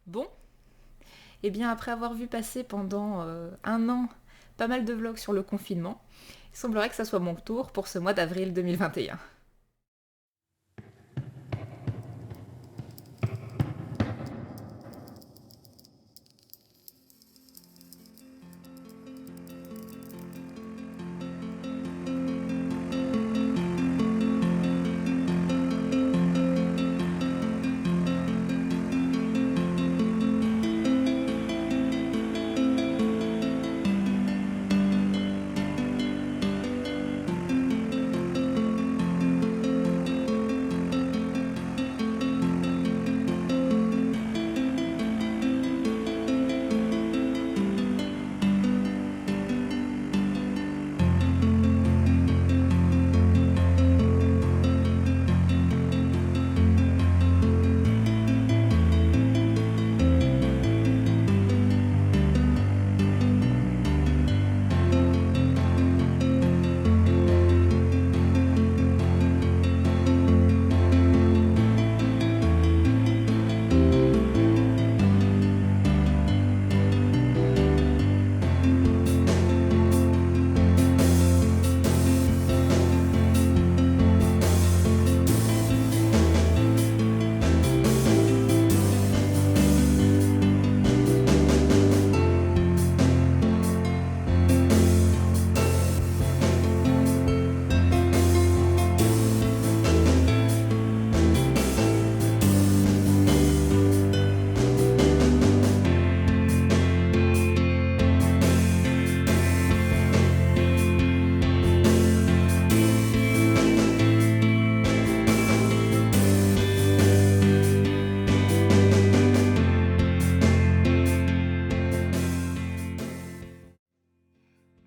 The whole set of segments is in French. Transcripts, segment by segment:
Bon, et bien après avoir vu passer pendant un an pas mal de vlogs sur le confinement, il semblerait que ça soit mon tour pour ce mois d'avril 2021.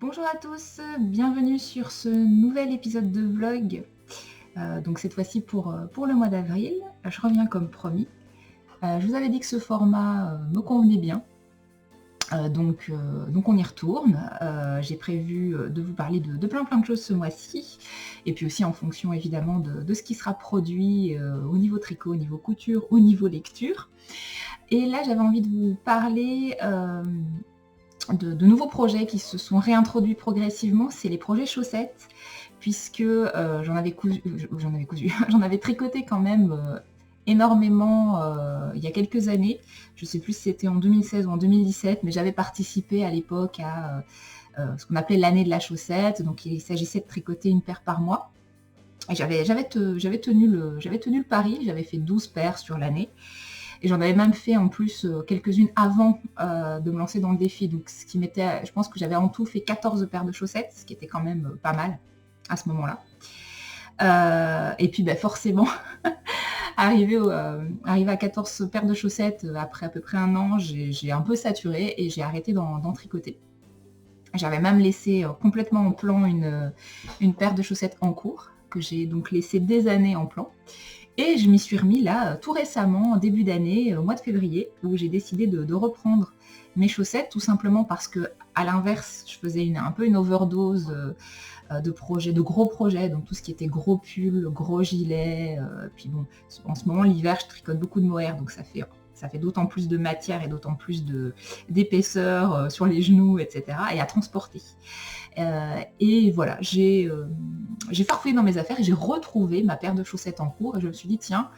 Bonjour à tous, bienvenue sur ce nouvel épisode de vlog. Donc cette fois-ci pour le mois d'avril. Je reviens comme promis. Je vous avais dit que ce format me convenait bien. Donc on y retourne. J'ai prévu de vous parler de plein de choses ce mois-ci. Et puis aussi en fonction évidemment de ce qui sera produit au niveau tricot, au niveau couture, au niveau lecture. Et là j'avais envie de vous parler de nouveaux projets qui se sont réintroduits progressivement, c'est les projets chaussettes, puisque j'en avais tricoté quand même énormément il y a quelques années. Je ne sais plus si c'était en 2016 ou en 2017, mais j'avais participé à l'époque à ce qu'on appelait l'année de la chaussette, donc il s'agissait de tricoter une paire par mois. Et j'avais tenu le pari, j'avais fait 12 paires sur l'année. Et j'en avais même fait en plus quelques-unes avant de me lancer dans le défi. Donc ce qui m'était, je pense que j'avais en tout fait 14 paires de chaussettes, ce qui était quand même pas mal à ce moment-là. Et puis forcément, arrivé à 14 paires de chaussettes après à peu près un an, j'ai un peu saturé et j'ai arrêté d'en tricoter. J'avais même laissé complètement en plan une paire de chaussettes en cours, que j'ai donc laissé des années en plan. Et je m'y suis remis là tout récemment, en début d'année, au mois de février, où j'ai décidé de reprendre mes chaussettes, tout simplement parce que, à l'inverse, je faisais un peu une overdose de projets, de gros projets, donc tout ce qui était gros pulls, gros gilets. Puis bon, en ce moment, l'hiver, je tricote beaucoup de mohair, donc ça fait d'autant plus de matière et d'autant plus d'épaisseur sur les genoux, etc. et à transporter. Et voilà, j'ai farfouillé dans mes affaires et j'ai retrouvé ma paire de chaussettes en cours et je me suis dit tiens,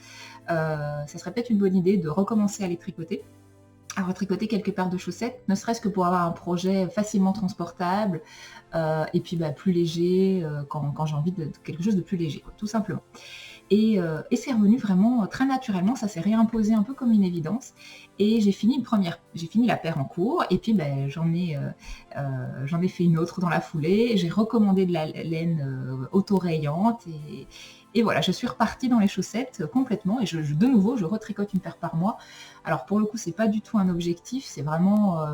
ça serait peut-être une bonne idée de recommencer à les tricoter, à retricoter quelques paires de chaussettes, ne serait-ce que pour avoir un projet facilement transportable et puis plus léger quand j'ai envie de quelque chose de plus léger, quoi, tout simplement. Et c'est revenu vraiment très naturellement, ça s'est réimposé un peu comme une évidence. Et j'ai fini la paire en cours, et puis j'en ai fait une autre dans la foulée. J'ai recommandé de la laine auto-rayante, et voilà, je suis repartie dans les chaussettes complètement, et de nouveau, je retricote une paire par mois. Alors pour le coup, c'est pas du tout un objectif, c'est vraiment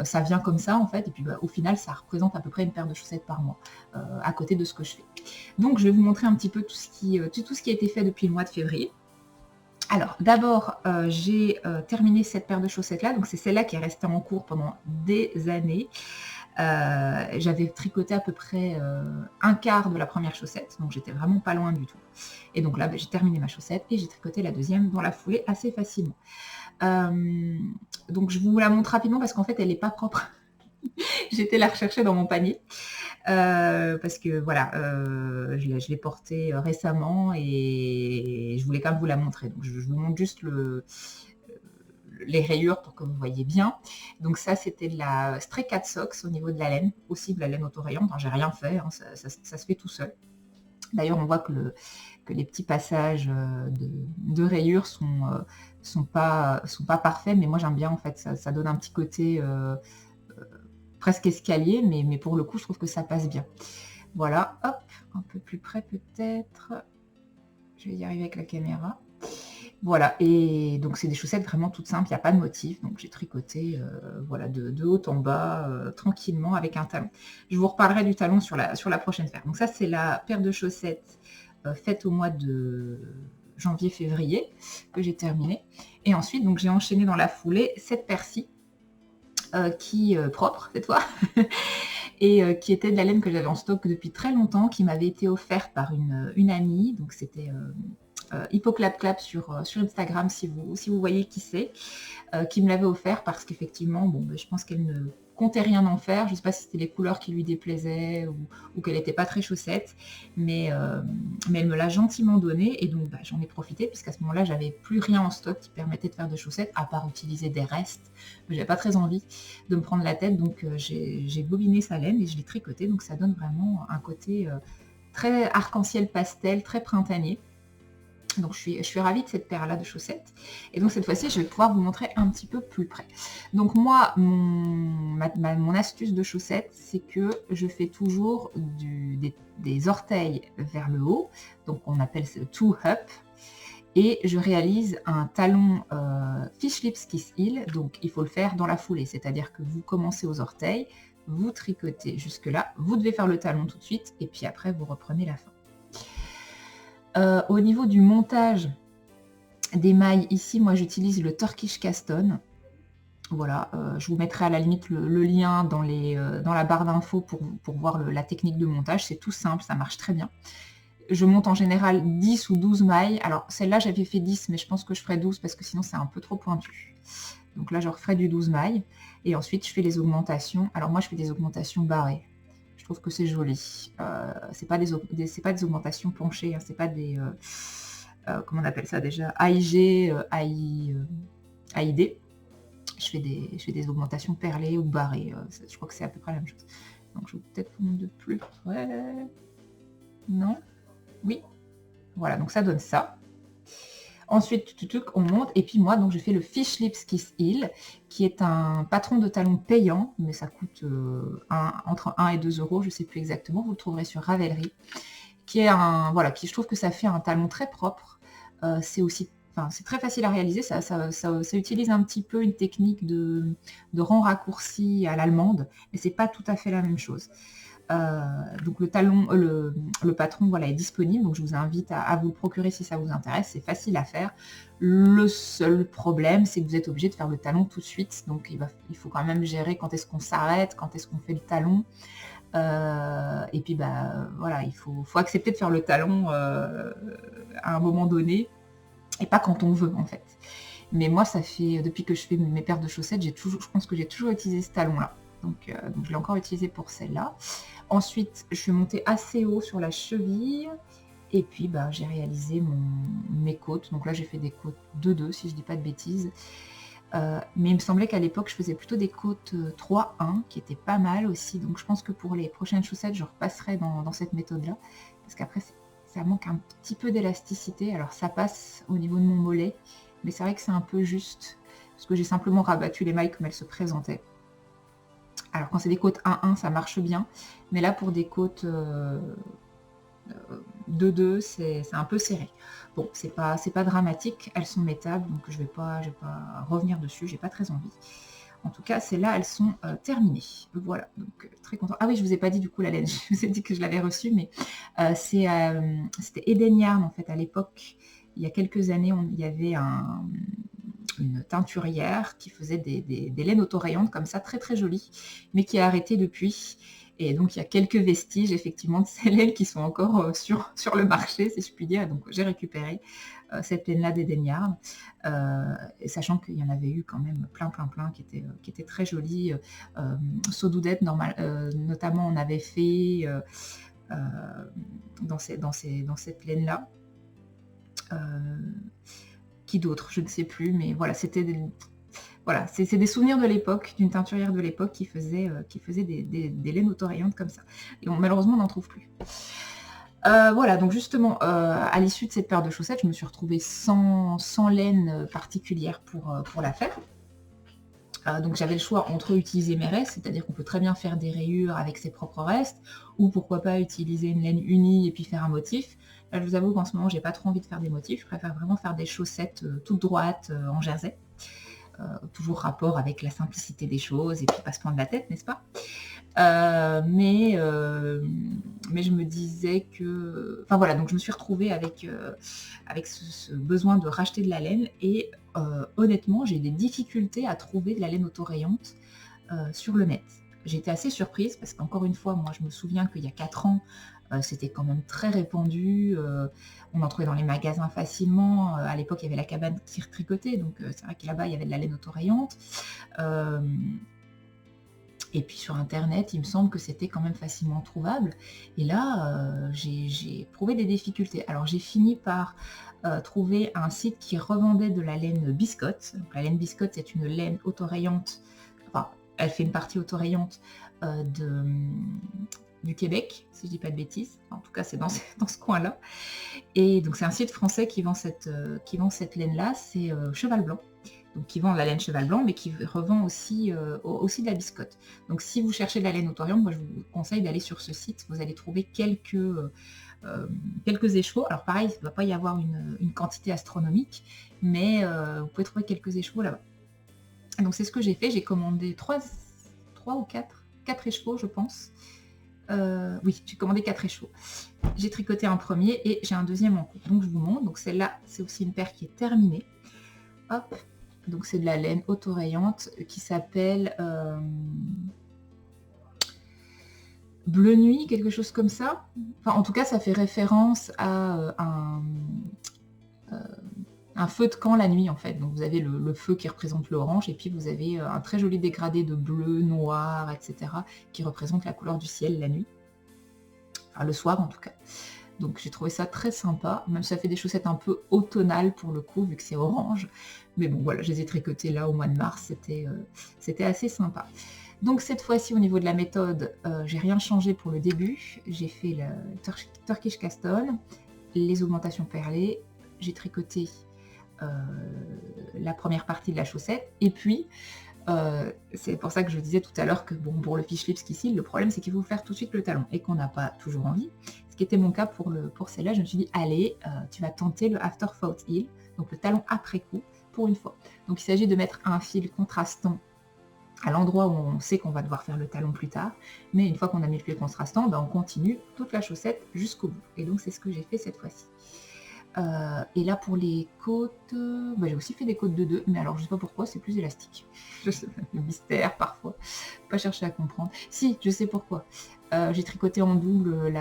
ça vient comme ça en fait, et puis au final, ça représente à peu près une paire de chaussettes par mois à côté de ce que je fais. Donc je vais vous montrer un petit peu tout ce qui a été fait depuis le mois de février. Alors d'abord, j'ai terminé cette paire de chaussettes-là, donc c'est celle-là qui est restée en cours pendant des années. J'avais tricoté à peu près un quart de la première chaussette, donc j'étais vraiment pas loin du tout. Et donc là, j'ai terminé ma chaussette et j'ai tricoté la deuxième dans la foulée assez facilement. Euh, donc je vous la montre rapidement parce qu'en fait elle n'est pas propre. J'étais la rechercher dans mon panier. Parce que voilà, je l'ai portée récemment et je voulais quand même vous la montrer. Donc je vous montre juste les rayures pour que vous voyez bien. Donc ça, c'était de la Stray Cat Socks au niveau de la laine, aussi de la laine autorayante. J'ai rien fait, hein, ça se fait tout seul. D'ailleurs, on voit que les petits passages de rayures sont pas parfaits, mais moi j'aime bien en fait, ça donne un petit côté presque escalier, mais pour le coup, je trouve que ça passe bien. Voilà, hop, un peu plus près peut-être. Je vais y arriver avec la caméra. Voilà, et donc c'est des chaussettes vraiment toutes simples, il n'y a pas de motif, donc j'ai tricoté voilà, de haut en bas, tranquillement, avec un talon. Je vous reparlerai du talon sur la prochaine paire. Donc ça, c'est la paire de chaussettes faite au mois de janvier-février, que j'ai terminée. Et ensuite, donc j'ai enchaîné dans la foulée cette paire-ci, qui propre cette fois, et qui était de la laine que j'avais en stock depuis très longtemps, qui m'avait été offerte par une amie, donc c'était... Hippoclap sur Instagram si vous voyez qui c'est, qui me l'avait offert parce qu'effectivement, bon, je pense qu'elle ne comptait rien en faire. Je ne sais pas si c'était les couleurs qui lui déplaisaient ou qu'elle n'était pas très chaussette, mais elle me l'a gentiment donné et donc j'en ai profité puisqu'à ce moment-là, j'avais plus rien en stock qui permettait de faire de chaussettes à part utiliser des restes. Mais j'avais pas très envie de me prendre la tête, donc j'ai bobiné sa laine et je l'ai tricoté, donc ça donne vraiment un côté très arc-en-ciel pastel, très printanier. Donc je suis ravie de cette paire-là de chaussettes. Et donc cette fois-ci, je vais pouvoir vous montrer un petit peu plus près. Donc moi, mon astuce de chaussettes, c'est que je fais toujours des orteils vers le haut. Donc on appelle ça two up. Et je réalise un talon fish lips kiss heel. Donc il faut le faire dans la foulée. C'est-à-dire que vous commencez aux orteils, vous tricotez jusque-là. Vous devez faire le talon tout de suite. Et puis après, vous reprenez la fin. Au niveau du montage des mailles, ici, moi j'utilise le Turkish Cast On. Voilà, je vous mettrai à la limite le lien dans la barre d'infos pour voir la technique de montage. C'est tout simple, ça marche très bien. Je monte en général 10 ou 12 mailles. Alors celle-là j'avais fait 10, mais je pense que je ferai 12 parce que sinon c'est un peu trop pointu. Donc là je referai du 12 mailles. Et ensuite je fais les augmentations. Alors moi je fais des augmentations barrées. Je trouve que c'est joli. C'est pas des augmentations penchées, hein, c'est pas des... comment on appelle ça déjà, AIG, AID. Je fais des augmentations perlées ou barrées. Je crois que c'est à peu près la même chose. Donc je vais peut-être vous montrer de plus près. Non? Oui. Voilà, donc ça donne ça. Ensuite, on monte. Et puis moi, donc je fais le Fish Lips Kiss Heel, qui est un patron de talon payant, mais ça coûte entre 1 et 2 euros, je ne sais plus exactement. Vous le trouverez sur Ravelry. Qui est qui je trouve que ça fait un talon très propre. C'est aussi, c'est très facile à réaliser. Ça utilise un petit peu une technique de rang raccourci à l'allemande, mais c'est pas tout à fait la même chose. Donc le talon, le patron voilà, est disponible, donc je vous invite à vous le procurer si ça vous intéresse, c'est facile à faire. Le seul problème, c'est que vous êtes obligé de faire le talon tout de suite, donc il faut quand même gérer quand est-ce qu'on s'arrête, quand est-ce qu'on fait le talon. Et puis voilà, il faut accepter de faire le talon à un moment donné, et pas quand on veut en fait. Mais moi, ça fait, depuis que je fais mes paires de chaussettes, je pense que j'ai toujours utilisé ce talon-là. Donc je l'ai encore utilisé pour celle-là. Ensuite, je suis montée assez haut sur la cheville. Et puis, j'ai réalisé mes côtes. Donc là, j'ai fait des côtes 2-2, si je ne dis pas de bêtises. Mais il me semblait qu'à l'époque, je faisais plutôt des côtes 3-1, qui étaient pas mal aussi. Donc je pense que pour les prochaines chaussettes, je repasserai dans cette méthode-là. Parce qu'après, ça manque un petit peu d'élasticité. Alors ça passe au niveau de mon mollet. Mais c'est vrai que c'est un peu juste. Parce que j'ai simplement rabattu les mailles comme elles se présentaient. Alors quand c'est des côtes 1-1, ça marche bien, mais là pour des côtes 2-2, c'est un peu serré. Bon, c'est pas dramatique, elles sont mettables, donc je vais pas revenir dessus, j'ai pas très envie. En tout cas, celles-là, elles sont terminées. Voilà, donc très content. Ah oui, je vous ai pas dit du coup la laine, je vous ai dit que je l'avais reçue, mais c'était Eden Yarn en fait à l'époque. Il y a quelques années, il y avait une teinturière qui faisait des laines autorayantes comme ça, très très jolies, mais qui a arrêté depuis. Et donc, il y a quelques vestiges, effectivement, de ces laines qui sont encore sur le marché, si je puis dire. Donc, j'ai récupéré cette laine-là d'Eden Yarn, sachant qu'il y en avait eu quand même plein, plein, plein qui étaient très jolies. So Doudette, notamment, on avait fait euh, dans cette laine-là. Qui d'autre, je ne sais plus, mais voilà, c'est des souvenirs de l'époque, d'une teinturière de l'époque qui faisait des laines autorayantes comme ça. Et malheureusement, on n'en trouve plus. Voilà, donc justement, à l'issue de cette paire de chaussettes, je me suis retrouvée sans laine particulière pour la faire. Donc j'avais le choix entre utiliser mes restes, c'est-à-dire qu'on peut très bien faire des rayures avec ses propres restes, ou pourquoi pas utiliser une laine unie et puis faire un motif. Là, je vous avoue qu'en ce moment, j'ai pas trop envie de faire des motifs, je préfère vraiment faire des chaussettes toutes droites en jersey. Toujours rapport avec la simplicité des choses et puis pas se prendre la tête, n'est-ce pas? Mais je me disais que... Enfin voilà, donc je me suis retrouvée avec ce besoin de racheter de la laine et honnêtement, j'ai des difficultés à trouver de la laine autorayante sur le net. J'étais assez surprise parce qu'encore une fois, moi je me souviens qu'il y a 4 ans, c'était quand même très répandu, on en trouvait dans les magasins facilement, à l'époque il y avait la cabane qui tricotait, donc c'est vrai que là-bas il y avait de la laine autorayante. Et puis sur internet, il me semble que c'était quand même facilement trouvable. Et là, j'ai trouvé des difficultés. Alors j'ai fini par trouver un site qui revendait de la laine biscotte. Donc, la laine biscotte, c'est une laine autorayante. Enfin, elle fait une partie autorayante du Québec, si je dis pas de bêtises. Enfin, en tout cas, c'est dans ce coin-là. Et donc c'est un site français qui vend cette laine-là. C'est Cheval Blanc. Donc qui vend la laine cheval blanc, mais qui revend aussi de la biscotte. Donc si vous cherchez de la laine autorayante, moi je vous conseille d'aller sur ce site. Vous allez trouver quelques écheveaux. Alors pareil, il ne va pas y avoir une quantité astronomique, mais vous pouvez trouver quelques écheveaux là-bas. Donc c'est ce que j'ai fait. J'ai commandé 3 ou 4 écheveaux, je pense. Oui, j'ai commandé 4 écheveaux. J'ai tricoté un premier et j'ai un deuxième en cours. Donc je vous montre. Donc celle-là, c'est aussi une paire qui est terminée. Hop. Donc c'est de la laine autorayante qui s'appelle Bleu Nuit, quelque chose comme ça. Enfin, en tout cas, ça fait référence à un feu de camp la nuit, en fait. Donc vous avez le feu qui représente l'orange, et puis vous avez un très joli dégradé de bleu, noir, etc., qui représente la couleur du ciel la nuit. Enfin, le soir, en tout cas. Donc j'ai trouvé ça très sympa, même si ça fait des chaussettes un peu automnales pour le coup, vu que c'est orange. Mais bon, voilà, je les ai tricotées là au mois de mars, c'était assez sympa. Donc cette fois-ci, au niveau de la méthode, j'ai rien changé pour le début. J'ai fait le Turkish Cast On, les augmentations perlées, j'ai tricoté la première partie de la chaussette, et puis c'est pour ça que je disais tout à l'heure que bon, pour le fish lips ici, le problème c'est qu'il faut faire tout de suite le talon, et qu'on n'a pas toujours envie. Ce qui était mon cas pour celle-là, je me suis dit, allez, tu vas tenter le After Thought Heel, donc le talon après coup, pour une fois. Donc il s'agit de mettre un fil contrastant à l'endroit où on sait qu'on va devoir faire le talon plus tard, mais une fois qu'on a mis le fil contrastant, ben, on continue toute la chaussette jusqu'au bout. Et donc c'est ce que j'ai fait cette fois-ci. Et là pour les côtes, j'ai aussi fait des côtes de 2, mais alors je sais pas pourquoi, c'est plus élastique. Je sais pas, le mystère parfois, pas chercher à comprendre. Si, je sais pourquoi. J'ai tricoté en double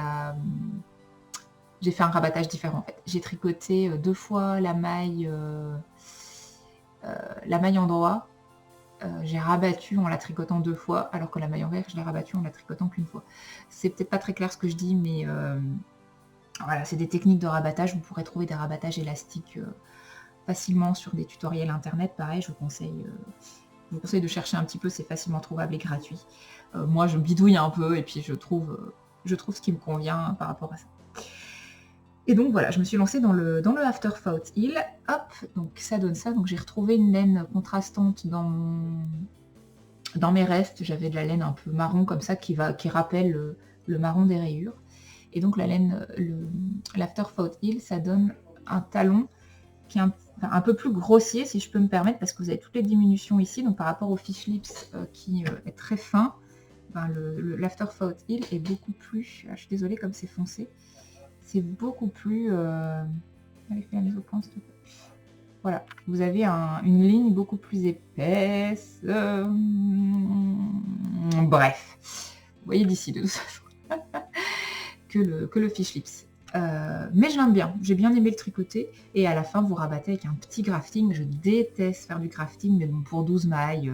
j'ai fait un rabattage différent en fait. J'ai tricoté 2 fois la maille endroit. J'ai rabattu en la tricotant 2 fois, alors que la maille envers, je l'ai rabattue en la tricotant qu'une fois. C'est peut-être pas très clair ce que je dis, mais voilà, c'est des techniques de rabattage. Vous pourrez trouver des rabattages élastiques facilement sur des tutoriels internet. Pareil, je vous conseille de chercher un petit peu, c'est facilement trouvable et gratuit. Moi, je bidouille un peu et puis je trouve ce qui me convient par rapport à ça. Et donc voilà, je me suis lancée dans le After Thought Heel. Hop, donc ça donne ça. Donc j'ai retrouvé une laine contrastante dans mes restes. J'avais de la laine un peu marron comme ça qui rappelle le marron des rayures. Et donc la laine, l'After Thought Heel, ça donne un talon qui est un peu plus grossier, si je peux me permettre, parce que vous avez toutes les diminutions ici. Donc par rapport au fish lips qui est très fin, l'After Thought Heel est beaucoup plus... je suis désolée comme c'est foncé. C'est beaucoup plus... Allez, fais la mise au point, s'il te plaît. voilà, vous avez une ligne beaucoup plus épaisse. Bref, vous voyez d'ici de toute façon que le fish lips. Mais je l'aime bien, j'ai bien aimé le tricoter et à la fin vous rabattez avec un petit grafting. Je déteste faire du grafting, mais bon, pour 12 mailles,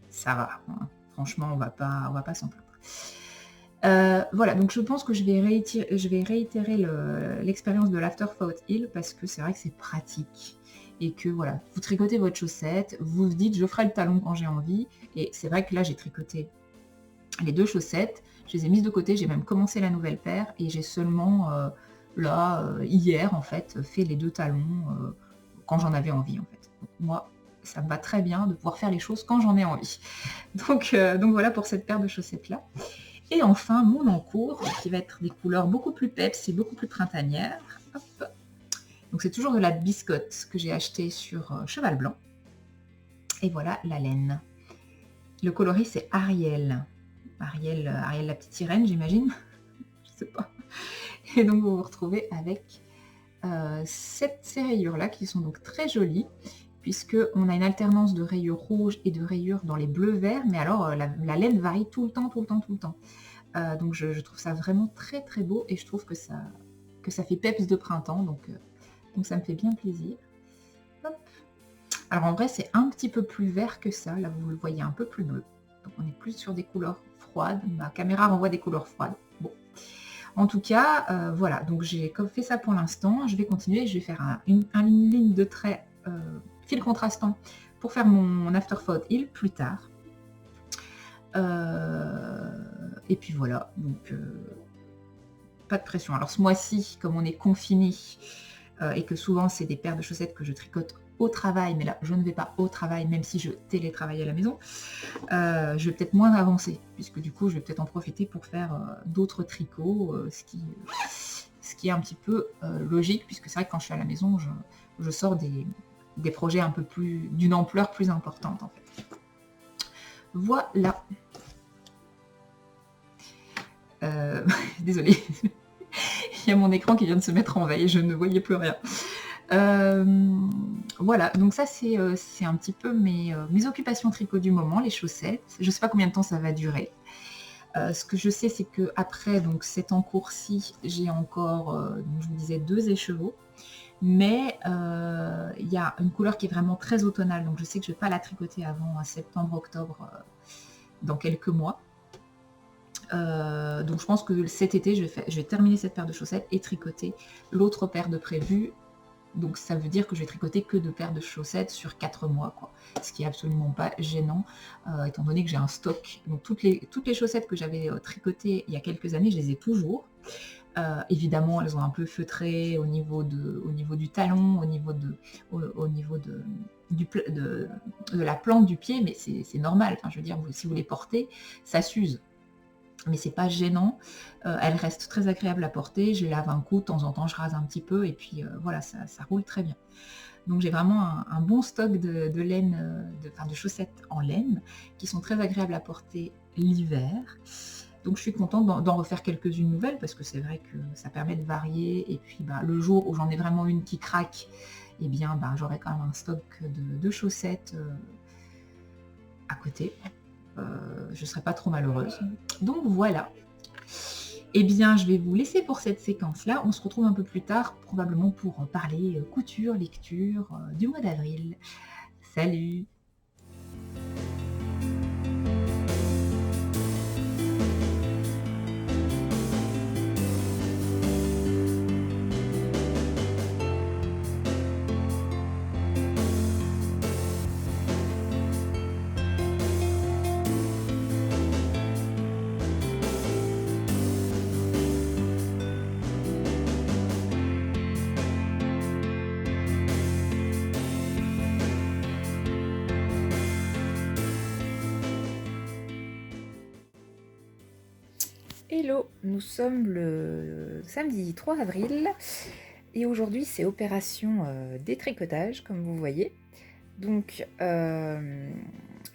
ça va, hein. Franchement, on va pas s'en plaindre. Voilà, donc je pense que je vais réitérer l'expérience de l'Afterthought Heel parce que c'est vrai que c'est pratique et que voilà, vous tricotez votre chaussette, vous vous dites je ferai le talon quand j'ai envie, et c'est vrai que là j'ai tricoté les 2 chaussettes, je les ai mises de côté, j'ai même commencé la nouvelle paire et j'ai seulement hier en fait fait les 2 talons quand j'en avais envie en fait. Donc, moi, ça me va très bien de pouvoir faire les choses quand j'en ai envie. Donc voilà pour cette paire de chaussettes là. Et enfin mon encours qui va être des couleurs beaucoup plus peps et beaucoup plus printanières. Hop. Donc c'est toujours de la biscotte que j'ai acheté sur Cheval Blanc. Et voilà la laine. Le coloris c'est Ariel. Ariel la petite sirène, j'imagine. Je sais pas. Et donc vous vous retrouvez avec ces rayures-là qui sont donc très jolies, puisqu'on a une alternance de rayures rouges et de rayures dans les bleus-verts, mais alors la laine varie tout le temps. Donc je trouve ça vraiment très très beau et je trouve que ça fait peps de printemps, donc ça me fait bien plaisir. Hop. Alors en vrai c'est un petit peu plus vert que ça, là vous le voyez un peu plus bleu. Donc on est plus sur des couleurs froides, ma caméra renvoie des couleurs froides. Bon. En tout cas, voilà, donc j'ai fait ça pour l'instant, je vais continuer, je vais faire une ligne de trait fil contrastant pour faire mon Afterthought Heel plus tard. Et puis voilà, donc pas de pression. Alors ce mois-ci, comme on est confiné et que souvent c'est des paires de chaussettes que je tricote au travail, mais là je ne vais pas au travail même si je télétravaille à la maison, je vais peut-être moins avancer, puisque du coup je vais peut-être en profiter pour faire d'autres tricots, ce qui est un petit peu logique, puisque c'est vrai que quand je suis à la maison, je sors des projets un peu plus d'une ampleur plus importante en fait. Voilà. Désolée, il y a mon écran qui vient de se mettre en veille, je ne voyais plus rien. Voilà, donc ça c'est un petit peu mes occupations tricot du moment, les chaussettes. Je ne sais pas combien de temps ça va durer. Ce que je sais, c'est que après donc cet encours-ci, j'ai encore, donc je vous disais, 2 écheveaux, mais il y a une couleur qui est vraiment très automnale, donc je sais que je ne vais pas la tricoter avant septembre-octobre, dans quelques mois. Donc je pense que cet été, je vais terminer cette paire de chaussettes et tricoter l'autre paire de prévues. Donc ça veut dire que je vais tricoter que 2 paires de chaussettes sur 4 mois, quoi. Ce qui est absolument pas gênant, étant donné que j'ai un stock. Donc toutes les chaussettes que j'avais tricotées il y a quelques années, je les ai toujours. Évidemment, elles ont un peu feutré au niveau du talon, au niveau de la plante du pied, mais c'est normal. Enfin, je veux dire, si vous les portez, ça s'use. Mais c'est pas gênant, elle reste très agréable à porter, je lave un coup, de temps en temps je rase un petit peu et puis voilà, ça roule très bien. Donc j'ai vraiment un bon stock de laine, de chaussettes en laine qui sont très agréables à porter l'hiver. Donc je suis contente d'en refaire quelques-unes nouvelles parce que c'est vrai que ça permet de varier et puis le jour où j'en ai vraiment une qui craque, eh bien j'aurai quand même un stock de chaussettes à côté. Je ne serai pas trop malheureuse. Donc voilà. Eh bien, je vais vous laisser pour cette séquence-là. On se retrouve un peu plus tard, probablement pour parler couture, lecture du mois d'avril. Salut! Hello, nous sommes le samedi 3 avril et aujourd'hui c'est opération détricotage comme vous voyez. Donc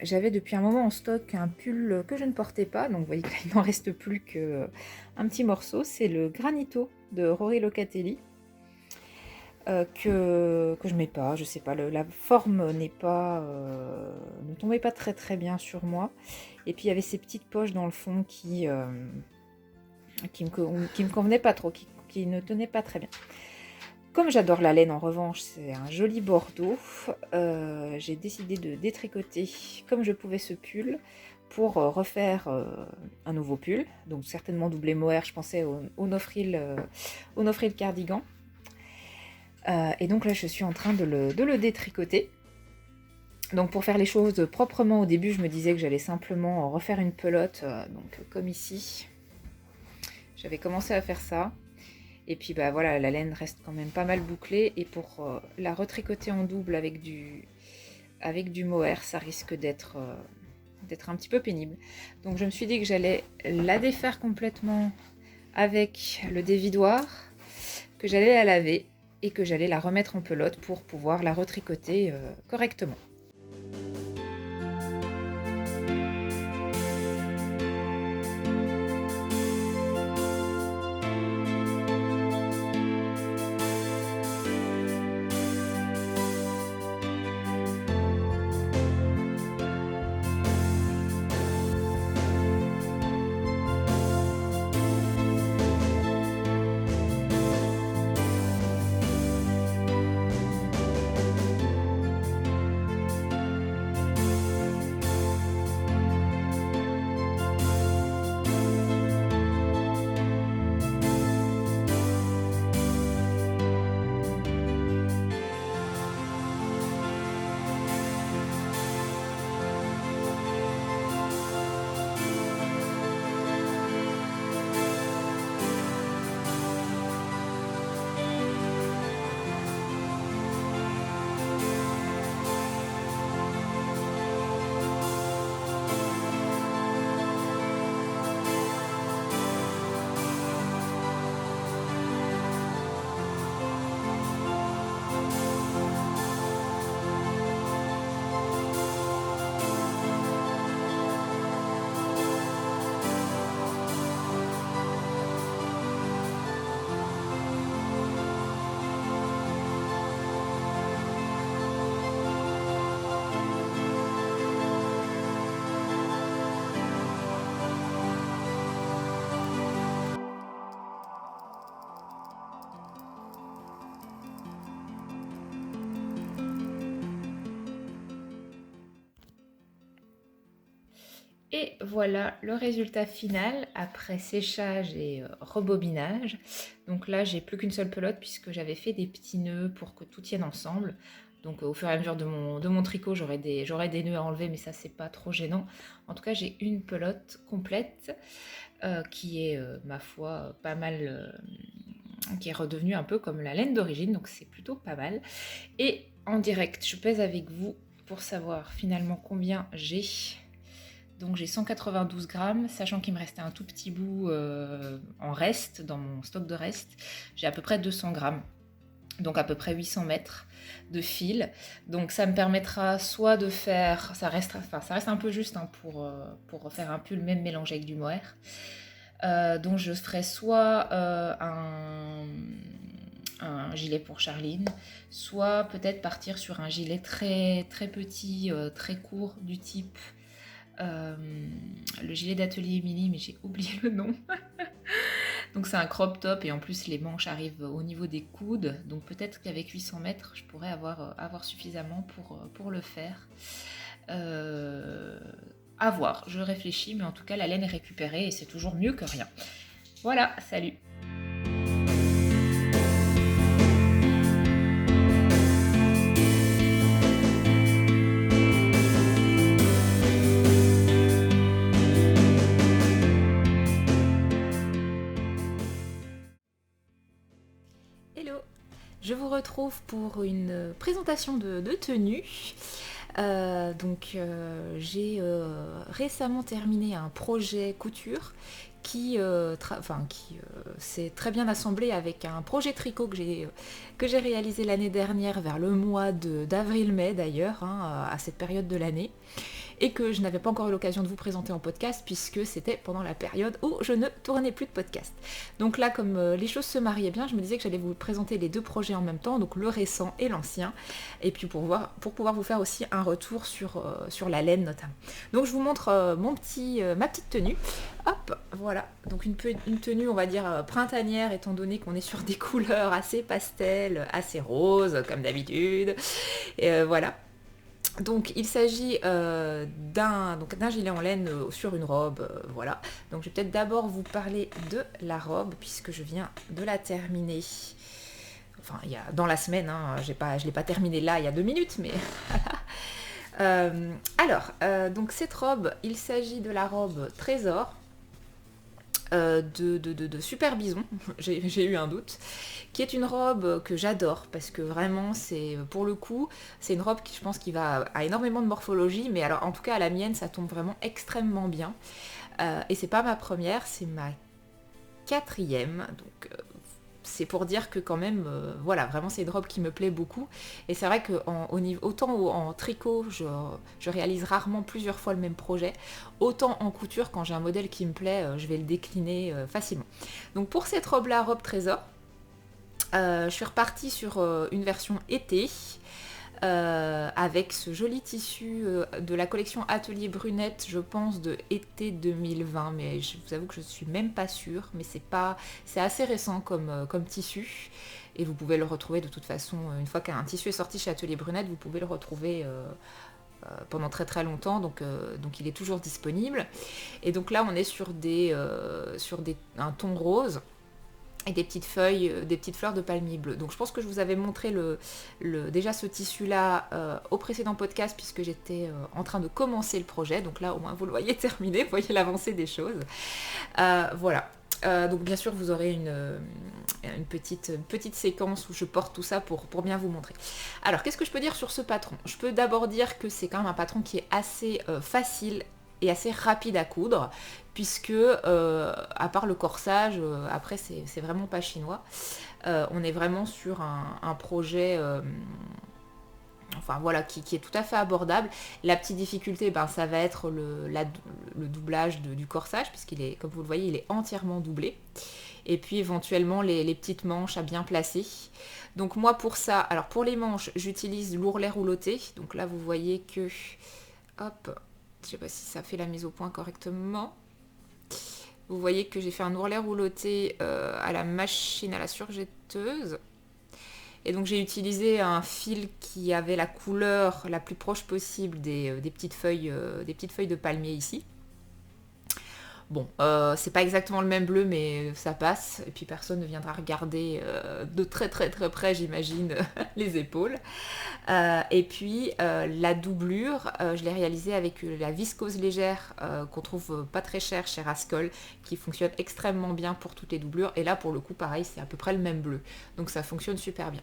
j'avais depuis un moment en stock un pull que je ne portais pas, donc vous voyez que là il n'en reste plus qu'un petit morceau, c'est le Granito de Rory Locatelli. que je mets pas, je sais pas, la forme ne tombait pas très très bien sur moi. Et puis il y avait ces petites poches dans le fond qui me convenaient pas trop, qui ne tenaient pas très bien. Comme j'adore la laine en revanche, c'est un joli bordeaux, j'ai décidé de détricoter comme je pouvais ce pull pour refaire un nouveau pull, donc certainement doublé mohair, je pensais au no-frill cardigan. Et donc là je suis en train de le détricoter. Donc pour faire les choses proprement au début, je me disais que j'allais simplement refaire une pelote, donc comme ici. J'avais commencé à faire ça. Et puis bah voilà, la laine reste quand même pas mal bouclée. Et pour la retricoter en double avec du mohair, ça risque d'être un petit peu pénible. Donc je me suis dit que j'allais la défaire complètement avec le dévidoir, que j'allais la laver et que j'allais la remettre en pelote pour pouvoir la retricoter correctement. Et voilà le résultat final après séchage et rebobinage. Donc là, j'ai plus qu'une seule pelote puisque j'avais fait des petits nœuds pour que tout tienne ensemble. Donc au fur et à mesure de mon tricot, j'aurai des nœuds à enlever, mais ça, c'est pas trop gênant. En tout cas, j'ai une pelote complète qui est, ma foi, pas mal... qui est redevenue un peu comme la laine d'origine, donc c'est plutôt pas mal. Et en direct, je pèse avec vous pour savoir finalement combien j'ai... Donc j'ai 192 grammes, sachant qu'il me restait un tout petit bout en reste, dans mon stock de reste. J'ai à peu près 200 grammes, donc à peu près 800 mètres de fil. Donc ça me permettra soit de faire, ça reste un peu juste hein, pour faire un pull même mélangé avec du mohair. Donc je ferai soit un gilet pour Charline, soit peut-être partir sur un gilet très, très petit, très court du type... le gilet d'atelier Emily, mais j'ai oublié le nom. Donc c'est un crop top et en plus les manches arrivent au niveau des coudes. Donc peut-être qu'avec 800 mètres, je pourrais avoir suffisamment pour le faire. À voir, je réfléchis, mais en tout cas la laine est récupérée et c'est toujours mieux que rien. Voilà, salut! Hello, je vous retrouve pour une présentation de tenue. J'ai récemment terminé un projet couture qui s'est très bien assemblé avec un projet tricot que j'ai réalisé l'année dernière vers le mois d'avril-mai d'ailleurs, hein, à cette période de l'année, et que je n'avais pas encore eu l'occasion de vous présenter en podcast puisque c'était pendant la période où je ne tournais plus de podcast. Donc là, comme les choses se mariaient bien, je me disais que j'allais vous présenter les deux projets en même temps, donc le récent et l'ancien, et puis pour pouvoir vous faire aussi un retour sur la laine notamment. Donc je vous montre ma petite tenue. Hop, voilà, donc une tenue, on va dire, printanière, étant donné qu'on est sur des couleurs assez pastel, assez roses, comme d'habitude, et voilà. Donc il s'agit d'un gilet en laine sur une robe, voilà. Donc je vais peut-être d'abord vous parler de la robe, puisque je viens de la terminer. Enfin, dans la semaine, hein, je ne l'ai pas terminée là, il y a 2 minutes, mais voilà. Donc cette robe, il s'agit de la robe Trésor, de Super Bison, j'ai eu un doute, qui est une robe que j'adore parce que vraiment pour le coup c'est une robe qui je pense qui a énormément de morphologie, mais alors en tout cas à la mienne ça tombe vraiment extrêmement bien, et c'est pas ma première, c'est ma 4e, donc c'est pour dire que quand même, voilà, vraiment c'est une robe qui me plaît beaucoup. Et c'est vrai que autant en tricot, je réalise rarement plusieurs fois le même projet, autant en couture, quand j'ai un modèle qui me plaît, je vais le décliner facilement. Donc pour cette robe-là, robe Trésor, je suis repartie sur une version été, avec ce joli tissu de la collection Atelier Brunette, je pense de été 2020, mais je vous avoue que je suis même pas sûre, mais c'est assez récent comme tissu, et vous pouvez le retrouver de toute façon, une fois qu'un tissu est sorti chez Atelier Brunette, vous pouvez le retrouver pendant très très longtemps, donc il est toujours disponible. Et donc là on est sur un ton rose, et des petites fleurs de palmier bleu. Donc je pense que je vous avais montré déjà ce tissu-là au précédent podcast, puisque j'étais en train de commencer le projet. Donc là, au moins, vous le voyez terminé, vous voyez l'avancée des choses. Voilà. Donc bien sûr, vous aurez une petite séquence où je porte tout ça pour bien vous montrer. Alors, qu'est-ce que je peux dire sur ce patron ? Je peux d'abord dire que c'est quand même un patron qui est assez facile et assez rapide à coudre, puisque à part le corsage, après c'est vraiment pas chinois. On est vraiment sur un projet enfin voilà, qui est tout à fait abordable. La petite difficulté, ça va être le doublage du corsage, puisqu'il est, comme vous le voyez, il est entièrement doublé. Et puis éventuellement les petites manches à bien placer. Donc moi pour ça, alors pour les manches, j'utilise l'ourlet rouloté. Donc là vous voyez que, hop, je sais pas si ça fait la mise au point correctement. Vous voyez que j'ai fait un ourlet rouloté à la machine à la surjetteuse. Et donc j'ai utilisé un fil qui avait la couleur la plus proche possible des petites feuilles de palmier ici. Bon, c'est pas exactement le même bleu, mais ça passe. Et puis personne ne viendra regarder de très très très près, j'imagine, les épaules. Et puis la doublure, je l'ai réalisée avec la viscose légère qu'on trouve pas très cher chez Rascol, qui fonctionne extrêmement bien pour toutes les doublures. Et là, pour le coup, pareil, c'est à peu près le même bleu. Donc ça fonctionne super bien.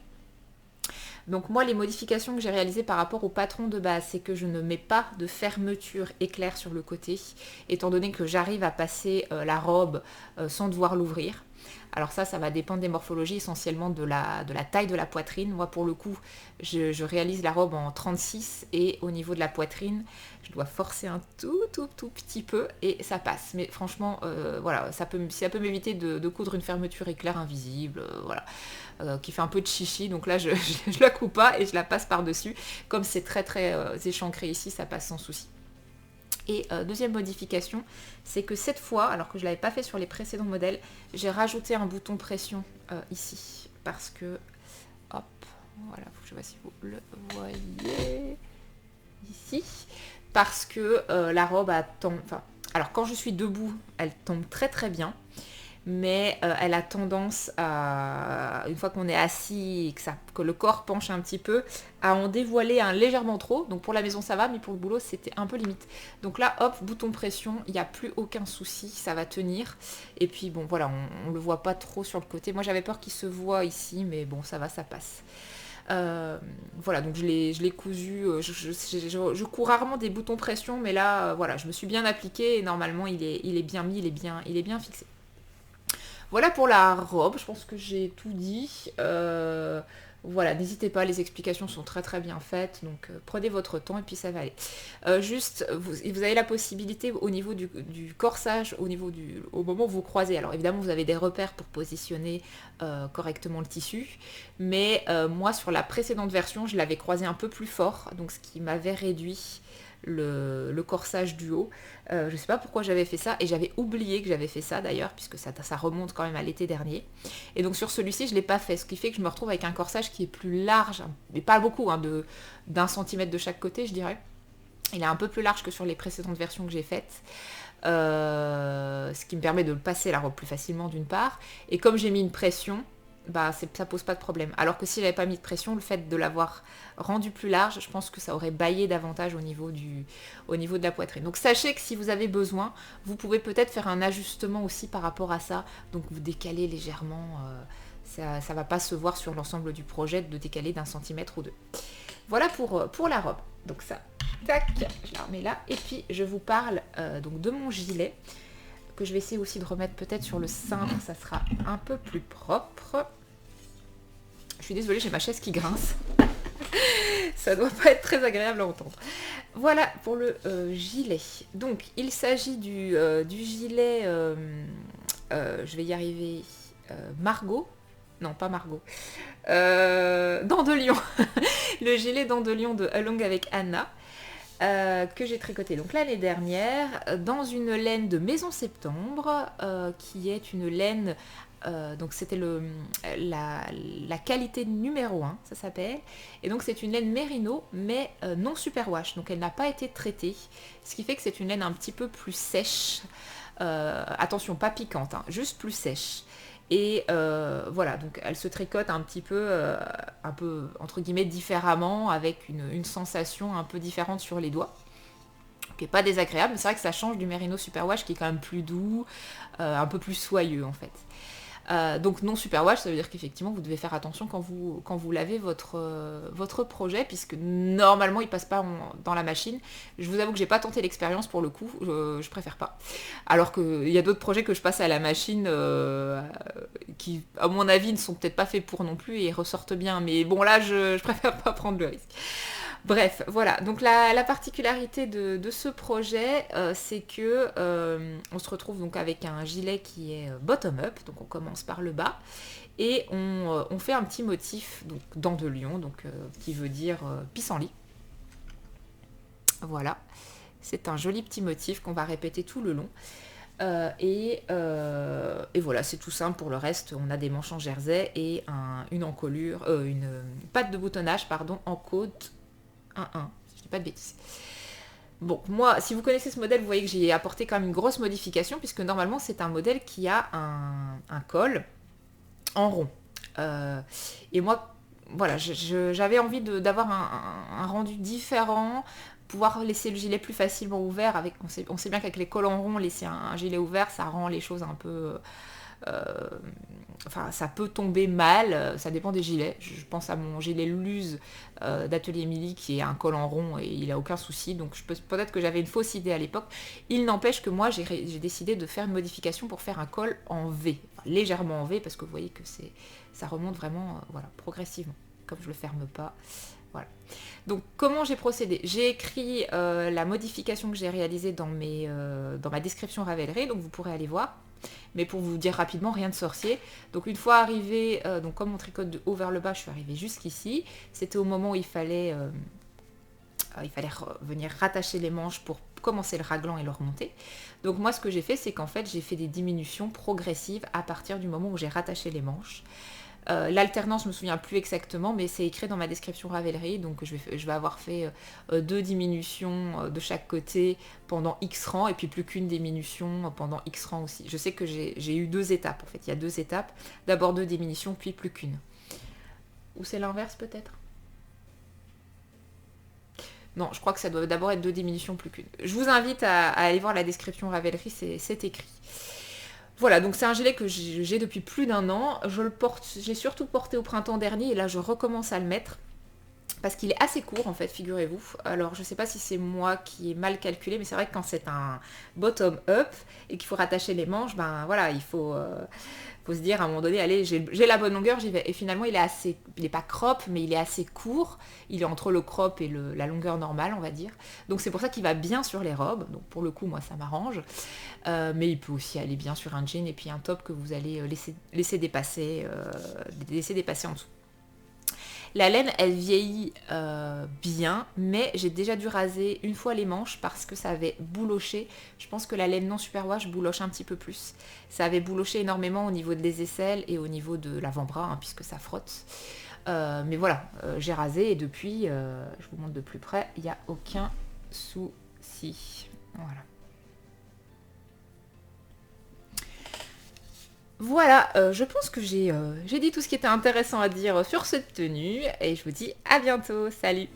Donc moi, les modifications que j'ai réalisées par rapport au patron de base, c'est que je ne mets pas de fermeture éclair sur le côté, étant donné que j'arrive à passer la robe sans devoir l'ouvrir. Alors ça va dépendre des morphologies, essentiellement de la taille de la poitrine. Moi, pour le coup, je réalise la robe en 36, et au niveau de la poitrine, je dois forcer un tout petit peu, et ça passe. Mais franchement, voilà, ça peut m'éviter de coudre une fermeture éclair invisible, voilà. Qui fait un peu de chichi, donc là je la coupe pas et je la passe par-dessus. Comme c'est très très échancré ici, ça passe sans souci. Et deuxième modification, c'est que cette fois, alors que je ne l'avais pas fait sur les précédents modèles, j'ai rajouté un bouton pression ici, parce que, hop, voilà, faut que je vois si vous le voyez ici, parce que la robe alors quand je suis debout, elle tombe très très bien, mais elle a tendance à, une fois qu'on est assis et que le corps penche un petit peu, à en dévoiler légèrement trop. Donc pour la maison ça va, mais pour le boulot c'était un peu limite. Donc là, hop, bouton pression, il n'y a plus aucun souci, ça va tenir. Et puis bon voilà, on le voit pas trop sur le côté. Moi j'avais peur qu'il se voit ici, mais bon ça va, ça passe. Voilà, donc je l'ai cousu. Je couds rarement des boutons pression, mais là, voilà, je me suis bien appliquée et normalement il est bien mis, il est bien fixé. Voilà pour la robe, je pense que j'ai tout dit. Voilà, n'hésitez pas, les explications sont très très bien faites, donc prenez votre temps et puis ça va aller. Juste, vous avez la possibilité au niveau du corsage, au moment où vous croisez. Alors évidemment, vous avez des repères pour positionner correctement le tissu, mais moi sur la précédente version, je l'avais croisé un peu plus fort, donc ce qui m'avait réduit le corsage du haut. Je sais pas pourquoi j'avais fait ça et j'avais oublié que j'avais fait ça d'ailleurs, puisque ça remonte quand même à l'été dernier. Et donc sur celui-ci je l'ai pas fait, ce qui fait que je me retrouve avec un corsage qui est plus large, mais pas beaucoup, hein, d'un centimètre de chaque côté je dirais. Il est un peu plus large que sur les précédentes versions que j'ai faites. Ce qui me permet de passer la robe plus facilement d'une part. Et comme j'ai mis une pression, bah ça pose pas de problème. Alors que si j'avais pas mis de pression, le fait de l'avoir rendu plus large, je pense que ça aurait baillé davantage au niveau de la poitrine. Donc sachez que si vous avez besoin, vous pouvez peut-être faire un ajustement aussi par rapport à ça. Donc vous décalez légèrement, ça va pas se voir sur l'ensemble du projet de décaler d'1 centimètre ou deux. Voilà pour la robe. Donc ça, tac, je la remets là. Et puis je vous parle donc de mon gilet, que je vais essayer aussi de remettre peut-être sur le cintre, ça sera un peu plus propre. Je suis désolée, j'ai ma chaise qui grince. Ça doit pas être très agréable à entendre. Voilà pour le gilet. Donc il s'agit du gilet, je vais y arriver, Margot. Non, pas Margot. Dents de lion. Le gilet Dents de lion de Along avec Anna. Que j'ai tricoté donc l'année dernière dans une laine de Maison Septembre, qui est une laine, donc c'était la qualité numéro 1, ça s'appelle, et donc c'est une laine mérino mais non superwash, donc elle n'a pas été traitée, ce qui fait que c'est une laine un petit peu plus sèche, attention pas piquante, hein, juste plus sèche. Et voilà, donc elle se tricote un peu entre guillemets différemment, avec une sensation un peu différente sur les doigts, qui n'est pas désagréable, mais c'est vrai que ça change du Merino Superwash qui est quand même plus doux, un peu plus soyeux en fait. Donc non superwash, ça veut dire qu'effectivement vous devez faire attention quand vous lavez votre projet, puisque normalement il passe pas dans la machine. Je vous avoue que j'ai pas tenté l'expérience pour le coup, je préfère pas. Alors qu'il y a d'autres projets que je passe à la machine, qui à mon avis ne sont peut-être pas faits pour non plus et ressortent bien, mais bon là je préfère pas prendre le risque. Bref, voilà. Donc la particularité de ce projet, c'est que on se retrouve donc avec un gilet qui est bottom-up, donc on commence par le bas, et on fait un petit motif, donc dents de lion, donc qui veut dire pissenlit. Voilà. C'est un joli petit motif qu'on va répéter tout le long. Et voilà, c'est tout simple. Pour le reste, on a des manches en jersey et une encolure, une patte de boutonnage, pardon, en côte 1-1, si je dis pas de bêtises. Bon, moi, si vous connaissez ce modèle, vous voyez que j'ai apporté quand même une grosse modification, puisque normalement c'est un modèle qui a un col en rond. Et moi, voilà, j'avais envie d'avoir un rendu différent, pouvoir laisser le gilet plus facilement ouvert. On sait bien qu'avec les cols en rond, laisser un gilet ouvert, ça rend les choses un peu... enfin, ça peut tomber mal, ça dépend des gilets. Je pense à mon gilet Luz d'Atelier Émilie qui est un col en rond et il a aucun souci. Donc peut-être que j'avais une fausse idée à l'époque. Il n'empêche que moi j'ai décidé de faire une modification pour faire un col en V, enfin, légèrement en V, parce que vous voyez que ça remonte vraiment voilà, progressivement. Comme je le ferme pas. Voilà. Donc comment j'ai procédé? J'ai écrit la modification que j'ai réalisée dans ma description Ravelry, donc vous pourrez aller voir. Mais pour vous dire rapidement, rien de sorcier. Donc une fois arrivé, donc comme on tricote de haut vers le bas, je suis arrivée jusqu'ici. C'était au moment où il fallait venir rattacher les manches pour commencer le raglan et le remonter. Donc moi ce que j'ai fait, c'est qu'en fait j'ai fait des diminutions progressives à partir du moment où j'ai rattaché les manches. L'alternance, je me souviens plus exactement, mais c'est écrit dans ma description Ravelry, donc je vais avoir fait 2 diminutions de chaque côté pendant X rangs, et puis plus qu'une diminution pendant X rangs aussi. Je sais que j'ai eu 2 étapes, en fait, il y a 2 étapes, d'abord 2 diminutions, puis plus qu'une. Ou c'est l'inverse peut-être? Non, je crois que ça doit d'abord être 2 diminutions plus qu'une. Je vous invite à aller voir la description Ravelry, c'est écrit. Voilà, donc c'est un gilet que j'ai depuis plus d'1 an. J'ai surtout porté au printemps dernier et là je recommence à le mettre. Parce qu'il est assez court en fait, figurez-vous. Alors je sais pas si c'est moi qui ai mal calculé, mais c'est vrai que quand c'est un bottom up et qu'il faut rattacher les manches, ben voilà, faut se dire à un moment donné, allez, j'ai la bonne longueur, j'y vais. Et finalement il est pas crop, mais il est assez court. Il est entre le crop et la longueur normale, on va dire. Donc c'est pour ça qu'il va bien sur les robes. Donc pour le coup, moi ça m'arrange. Mais il peut aussi aller bien sur un jean et puis un top que vous allez laisser dépasser en dessous. La laine, elle vieillit bien, mais j'ai déjà dû raser une fois les manches parce que ça avait bouloché. Je pense que la laine non superwash bouloche un petit peu plus. Ça avait bouloché énormément au niveau des aisselles et au niveau de l'avant-bras, hein, puisque ça frotte. Mais voilà, j'ai rasé et depuis, je vous montre de plus près, il n'y a aucun souci. Voilà. Voilà, je pense que j'ai dit tout ce qui était intéressant à dire sur cette tenue et je vous dis à bientôt, salut!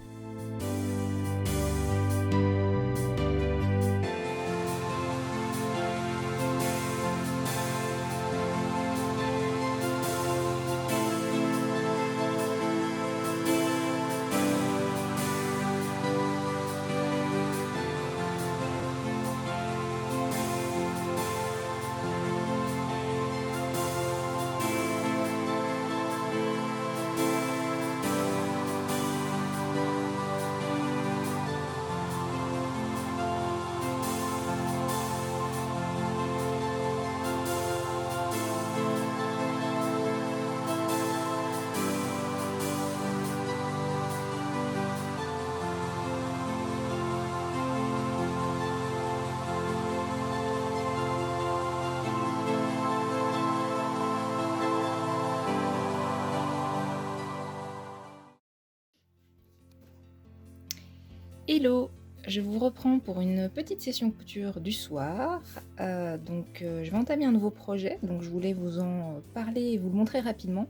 Hello, je vous reprends pour une petite session couture du soir. Je vais entamer un nouveau projet, donc je voulais vous en parler et vous le montrer rapidement.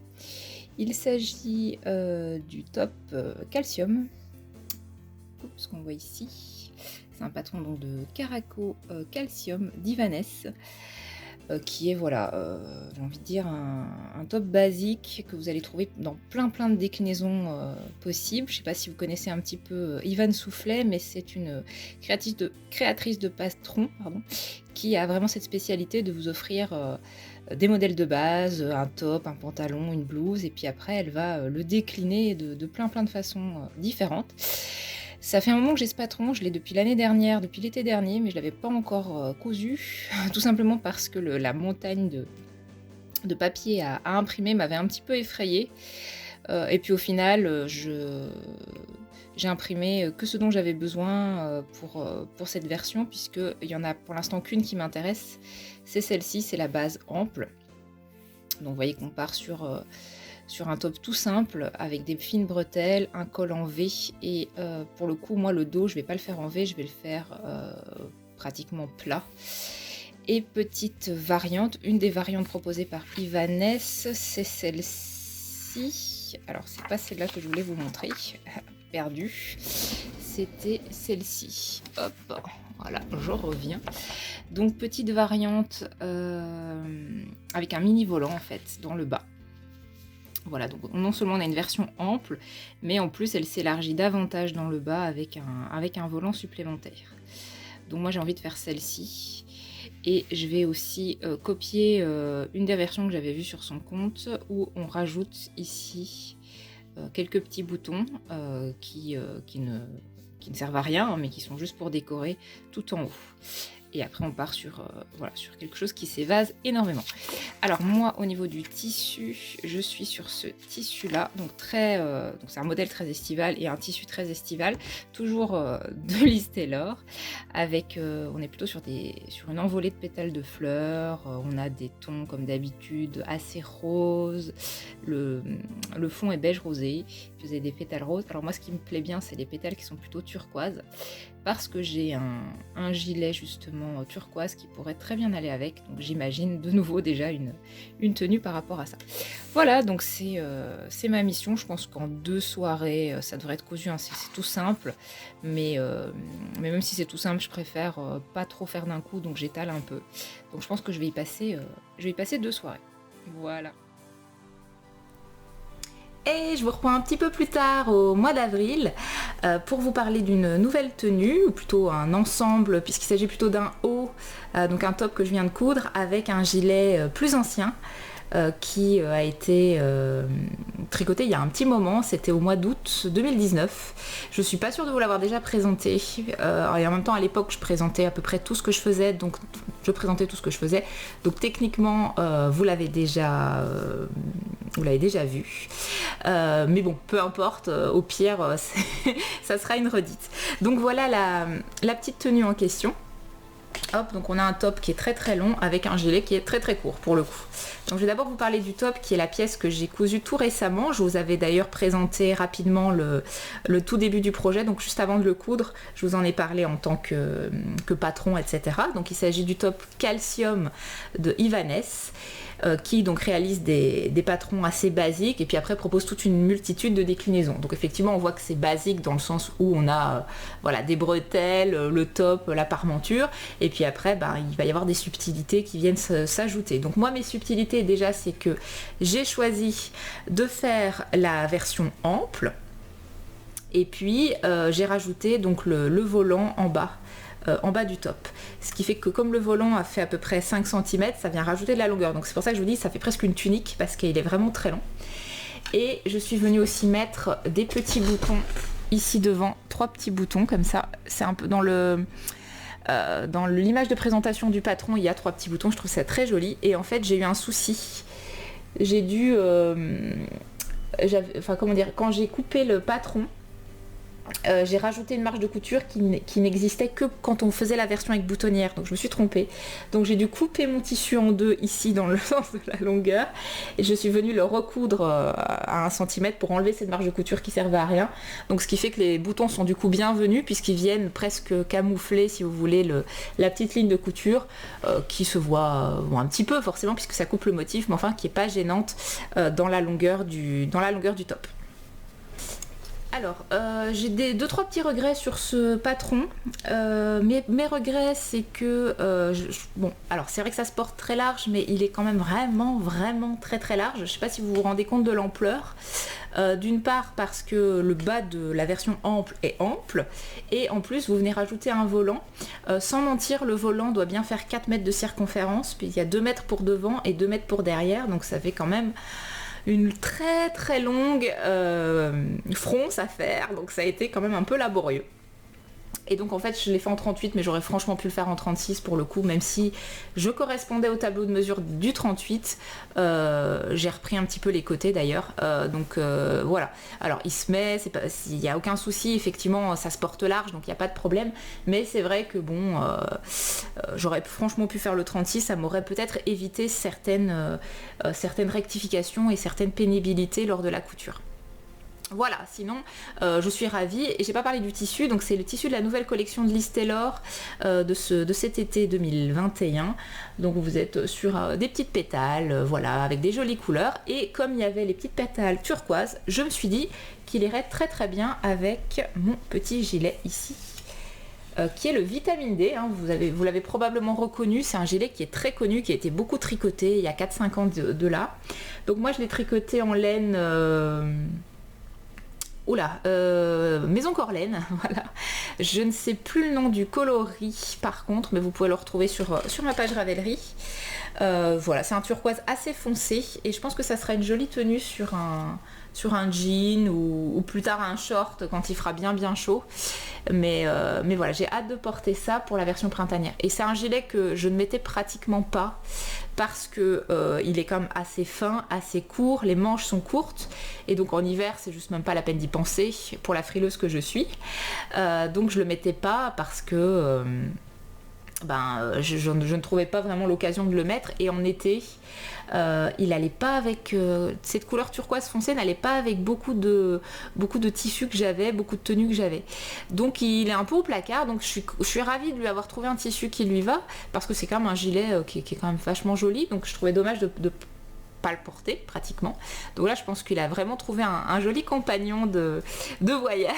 Il s'agit du top Calcium, ce qu'on voit ici. C'est un patron donc, de Caraco Calcium d'Ivanes. Qui est, voilà, j'ai envie de dire, un top basique que vous allez trouver dans plein de déclinaisons possibles. Je ne sais pas si vous connaissez un petit peu Ivan Soufflet, mais c'est une créatrice de patrons, qui a vraiment cette spécialité de vous offrir des modèles de base, un top, un pantalon, une blouse, et puis après elle va le décliner de plein de façons différentes. Ça fait un moment que j'ai ce patron, je l'ai depuis l'année dernière, depuis l'été dernier, mais je ne l'avais pas encore cousu, tout simplement parce que la montagne de papier à imprimer m'avait un petit peu effrayée. Et puis au final, j'ai imprimé que ce dont j'avais besoin pour cette version, puisqu'il n'y en a pour l'instant qu'une qui m'intéresse, c'est celle-ci, c'est la base ample. Donc vous voyez qu'on part sur un top tout simple avec des fines bretelles, un col en V et pour le coup moi le dos je vais pas le faire en V, je vais le faire pratiquement plat. Et petite variante, une des variantes proposées par Ivanes, c'est celle-ci. Alors c'est pas celle-là que je voulais vous montrer, perdue, c'était celle-ci. Hop, voilà, je reviens. Donc petite variante avec un mini volant en fait dans le bas. Voilà, donc non seulement on a une version ample, mais en plus elle s'élargit davantage dans le bas avec un volant supplémentaire. Donc moi j'ai envie de faire celle-ci. Et je vais aussi copier une des versions que j'avais vues sur son compte, où on rajoute ici quelques petits boutons qui ne servent à rien, mais qui sont juste pour décorer tout en haut. Et après on part sur quelque chose qui s'évase énormément. Alors moi au niveau du tissu, je suis sur ce tissu là, donc c'est un modèle très estival et un tissu très estival, toujours de Liz Taylor, avec on est plutôt sur une envolée de pétales de fleurs, on a des tons comme d'habitude assez roses, le fond est beige rosé, puis vous avez des pétales roses. Alors moi ce qui me plaît bien c'est les pétales qui sont plutôt turquoise, parce que j'ai un gilet justement turquoise qui pourrait très bien aller avec. Donc j'imagine de nouveau déjà une tenue par rapport à ça. Voilà, donc c'est ma mission. Je pense qu'en 2 soirées, ça devrait être cousu, hein. C'est tout simple. Mais même si c'est tout simple, je préfère pas trop faire d'un coup, donc j'étale un peu. Donc je pense que je vais y passer 2 soirées. Voilà. Et je vous reprends un petit peu plus tard au mois d'avril pour vous parler d'une nouvelle tenue, ou plutôt un ensemble, puisqu'il s'agit plutôt d'un haut, donc un top que je viens de coudre avec un gilet plus ancien qui a été tricoté il y a un petit moment, c'était au mois d'août 2019. Je suis pas sûre de vous l'avoir déjà présenté, et en même temps à l'époque je présentais à peu près tout ce que je faisais, donc je présentais tout ce que je faisais, donc techniquement vous l'avez déjà vu, mais bon, peu importe, au pire ça sera une redite. Donc voilà la petite tenue en question. Hop, donc on a un top qui est très très long avec un gilet qui est très très court pour le coup. Donc je vais d'abord vous parler du top qui est la pièce que j'ai cousue tout récemment. Je vous avais d'ailleurs présenté rapidement le tout début du projet, donc juste avant de le coudre, je vous en ai parlé en tant que patron, etc. Donc il s'agit du top Calcium de Ibanez. Qui donc réalise des patrons assez basiques et puis après propose toute une multitude de déclinaisons. Donc effectivement on voit que c'est basique dans le sens où on a voilà, des bretelles, le top, la parmenture, et puis après il va y avoir des subtilités qui viennent s'ajouter. Donc moi mes subtilités déjà c'est que j'ai choisi de faire la version ample et puis j'ai rajouté donc le volant en bas du top. Ce qui fait que comme le volant a fait à peu près 5 cm, ça vient rajouter de la longueur. Donc c'est pour ça que je vous dis ça fait presque une tunique parce qu'il est vraiment très long. Et je suis venue aussi mettre des petits boutons ici devant, 3 petits boutons comme ça. C'est un peu dans l'image de présentation du patron, il y a 3 petits boutons, je trouve ça très joli. Et en fait j'ai eu un souci. J'ai dû... quand j'ai coupé le patron, j'ai rajouté une marge de couture qui n'existait que quand on faisait la version avec boutonnière, donc je me suis trompée. Donc j'ai dû couper mon tissu en deux ici dans le sens de la longueur et je suis venue le recoudre à 1 cm pour enlever cette marge de couture qui servait à rien. Donc ce qui fait que les boutons sont du coup bienvenus puisqu'ils viennent presque camoufler, si vous voulez, la petite ligne de couture qui se voit un petit peu forcément puisque ça coupe le motif, mais enfin qui n'est pas gênante dans la longueur du top. Alors, j'ai 2-3 petits regrets sur ce patron. Mes regrets, c'est que... alors c'est vrai que ça se porte très large, mais il est quand même vraiment très très large. Je ne sais pas si vous vous rendez compte de l'ampleur. D'une part parce que le bas de la version ample est ample, et en plus vous venez rajouter un volant. Sans mentir, le volant doit bien faire 4 mètres de circonférence, puis il y a 2 mètres pour devant et 2 mètres pour derrière, donc ça fait quand même... une très très longue fronce à faire, donc ça a été quand même un peu laborieux. Et donc en fait je l'ai fait en 38, mais j'aurais franchement pu le faire en 36 pour le coup, même si je correspondais au tableau de mesure du 38. J'ai repris un petit peu les côtés d'ailleurs, voilà. Alors il se met, il n'y a aucun souci, effectivement ça se porte large, donc il n'y a pas de problème, mais c'est vrai que j'aurais franchement pu faire le 36, ça m'aurait peut-être évité certaines rectifications et certaines pénibilités lors de la couture. Voilà, sinon je suis ravie, et j'ai pas parlé du tissu, donc c'est le tissu de la nouvelle collection de Liz Taylor de cet été 2021. Donc vous êtes sur des petites pétales, voilà, avec des jolies couleurs, et comme il y avait les petites pétales turquoises, je me suis dit qu'il irait très très bien avec mon petit gilet ici. Qui est le vitamine D, hein, vous l'avez probablement reconnu, c'est un gilet qui est très connu, qui a été beaucoup tricoté il y a 4-5 ans de là. Donc moi je l'ai tricoté en laine... Maison Corlaine, voilà. Je ne sais plus le nom du coloris par contre, mais vous pouvez le retrouver sur ma page Ravelry. Voilà, c'est un turquoise assez foncé et je pense que ça sera une jolie tenue sur un jean ou plus tard un short quand il fera bien chaud. Mais voilà, j'ai hâte de porter ça pour la version printanière. Et c'est un gilet que je ne mettais pratiquement pas parce que il est quand même assez fin, assez court, les manches sont courtes et donc en hiver c'est juste même pas la peine d'y penser pour la frileuse que je suis. Donc je le mettais pas parce que je ne trouvais pas vraiment l'occasion de le mettre. Et en été, il allait pas avec cette couleur turquoise foncée, n'allait pas avec beaucoup de tissus que j'avais, beaucoup de tenues que j'avais. Donc il est un peu au placard. Donc je suis ravie de lui avoir trouvé un tissu qui lui va, parce que c'est quand même un gilet qui est quand même vachement joli. Donc je trouvais dommage de pas le porter pratiquement. Donc là je pense qu'il a vraiment trouvé un joli compagnon de voyage,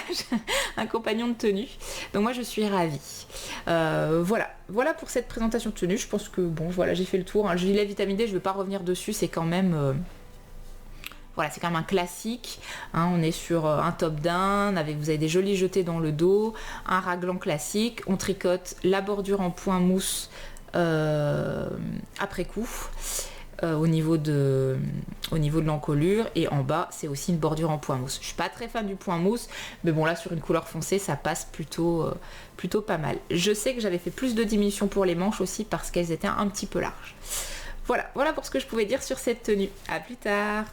un compagnon de tenue. Donc moi je suis ravie. Voilà pour cette présentation de tenue. Je pense que bon voilà, j'ai fait le tour. Le gilet vitamine D, je ne vais pas revenir dessus, c'est quand même c'est quand même un classique. On est sur un top down, vous avez des jolis jetés dans le dos, un raglan classique, on tricote la bordure en point mousse après coup. Au niveau de l'encolure, et en bas c'est aussi une bordure en point mousse. Je suis pas très fan du point mousse, mais bon là sur une couleur foncée ça passe plutôt pas mal. Je sais que j'avais fait plus de diminution pour les manches aussi parce qu'elles étaient un petit peu larges. Voilà pour ce que je pouvais dire sur cette tenue. À plus tard.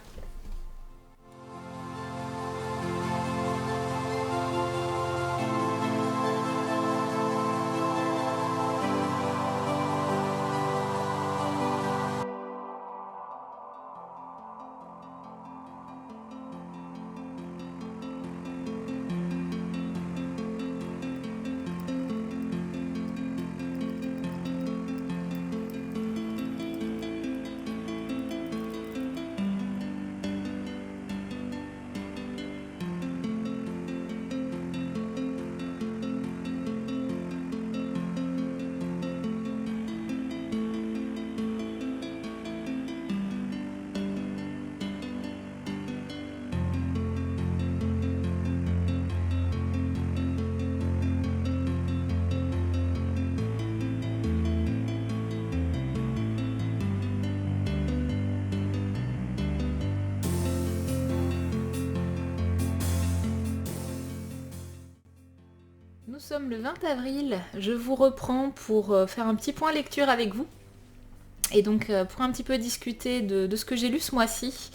Nous sommes le 20 avril, je vous reprends pour faire un petit point lecture avec vous. Et donc pour un petit peu discuter de ce que j'ai lu ce mois-ci.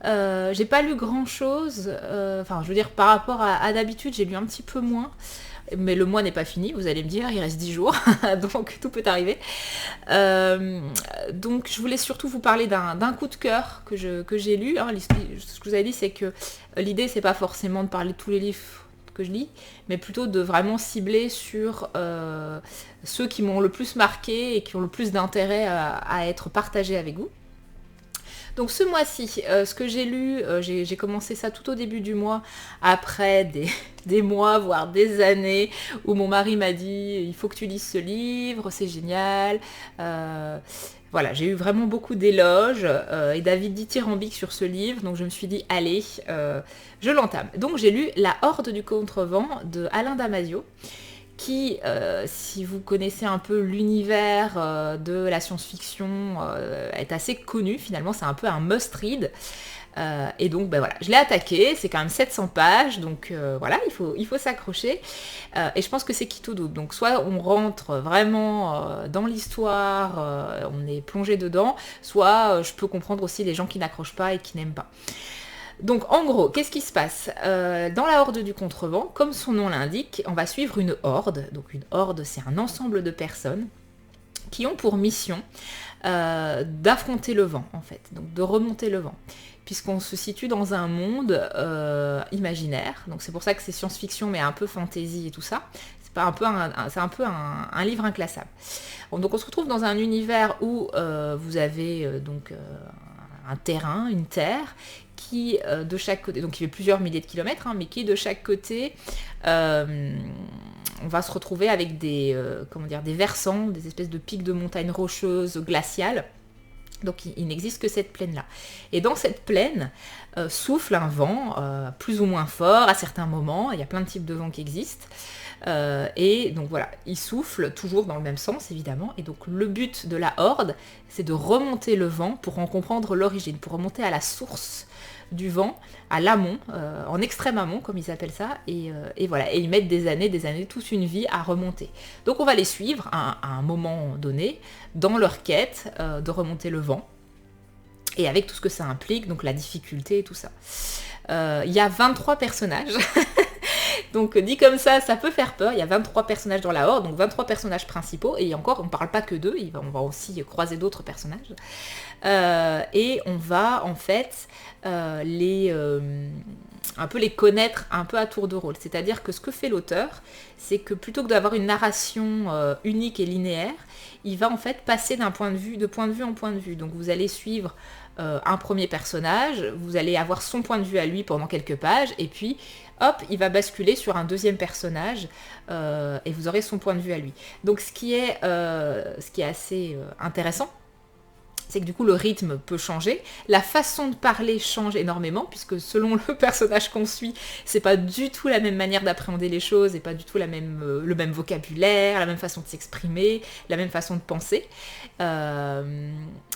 J'ai pas lu grand chose, je veux dire par rapport à d'habitude j'ai lu un petit peu moins. Mais le mois n'est pas fini, vous allez me dire, il reste 10 jours, donc tout peut arriver. Donc je voulais surtout vous parler d'un coup de cœur que j'ai lu. Ce que je vous avais dit, c'est que l'idée c'est pas forcément de parler de tous les livres que je lis, mais plutôt de vraiment cibler sur ceux qui m'ont le plus marqué et qui ont le plus d'intérêt à être partagés avec vous. Donc ce mois-ci, ce que j'ai lu, j'ai commencé ça tout au début du mois, après des mois, voire des années, où mon mari m'a dit « il faut que tu lises ce livre, c'est génial ». Voilà, j'ai eu vraiment beaucoup d'éloges et d'avis dithyrambiques sur ce livre, donc je me suis dit « allez, je l'entame ». Donc j'ai lu La Horde du Contrevent de Alain Damasio, qui, si vous connaissez un peu l'univers de la science-fiction, est assez connu finalement, c'est un peu un must-read. Et donc voilà, je l'ai attaqué, c'est quand même 700 pages, donc voilà, il faut s'accrocher. Et je pense que c'est qui tout double. Donc soit on rentre vraiment dans l'histoire, on est plongé dedans, soit je peux comprendre aussi les gens qui n'accrochent pas et qui n'aiment pas. Donc en gros, qu'est-ce qui se passe dans la Horde du Contrevent, comme son nom l'indique, on va suivre une horde. Donc une horde, c'est un ensemble de personnes qui ont pour mission d'affronter le vent, en fait, donc de remonter le vent. Puisqu'on se situe dans un monde imaginaire, donc c'est pour ça que c'est science-fiction, mais un peu fantasy et tout ça. C'est un peu un livre inclassable. Donc on se retrouve dans un univers où vous avez un terrain, une terre, qui de chaque côté, donc il fait plusieurs milliers de kilomètres, mais qui de chaque côté, on va se retrouver avec des versants, des espèces de pics de montagnes rocheuses, glaciales. Donc il n'existe que cette plaine-là. Et dans cette plaine souffle un vent plus ou moins fort à certains moments. Il y a plein de types de vents qui existent. Et donc voilà, il souffle toujours dans le même sens évidemment. Et donc le but de la horde, c'est de remonter le vent pour en comprendre l'origine, pour remonter à la source du vent, à l'amont, en extrême amont comme ils appellent ça, et voilà, et ils mettent des années, toute une vie à remonter. Donc on va les suivre à un moment donné dans leur quête de remonter le vent, et avec tout ce que ça implique, donc la difficulté et tout ça. Il y a 23 personnages, Donc dit comme ça peut faire peur. Il y a 23 personnages dans la horde, donc 23 personnages principaux, et encore, on ne parle pas que d'eux, on va aussi croiser d'autres personnages. Et on va en fait un peu les connaître un peu à tour de rôle. C'est-à-dire que ce que fait l'auteur, c'est que plutôt que d'avoir une narration unique et linéaire, il va en fait passer de point de vue en point de vue. Donc vous allez suivre un premier personnage, vous allez avoir son point de vue à lui pendant quelques pages, et puis hop, il va basculer sur un deuxième personnage et vous aurez son point de vue à lui. Donc ce qui est assez intéressant, c'est que du coup le rythme peut changer, la façon de parler change énormément, puisque selon le personnage qu'on suit, c'est pas du tout la même manière d'appréhender les choses, et pas du tout le même vocabulaire, la même façon de s'exprimer, la même façon de penser.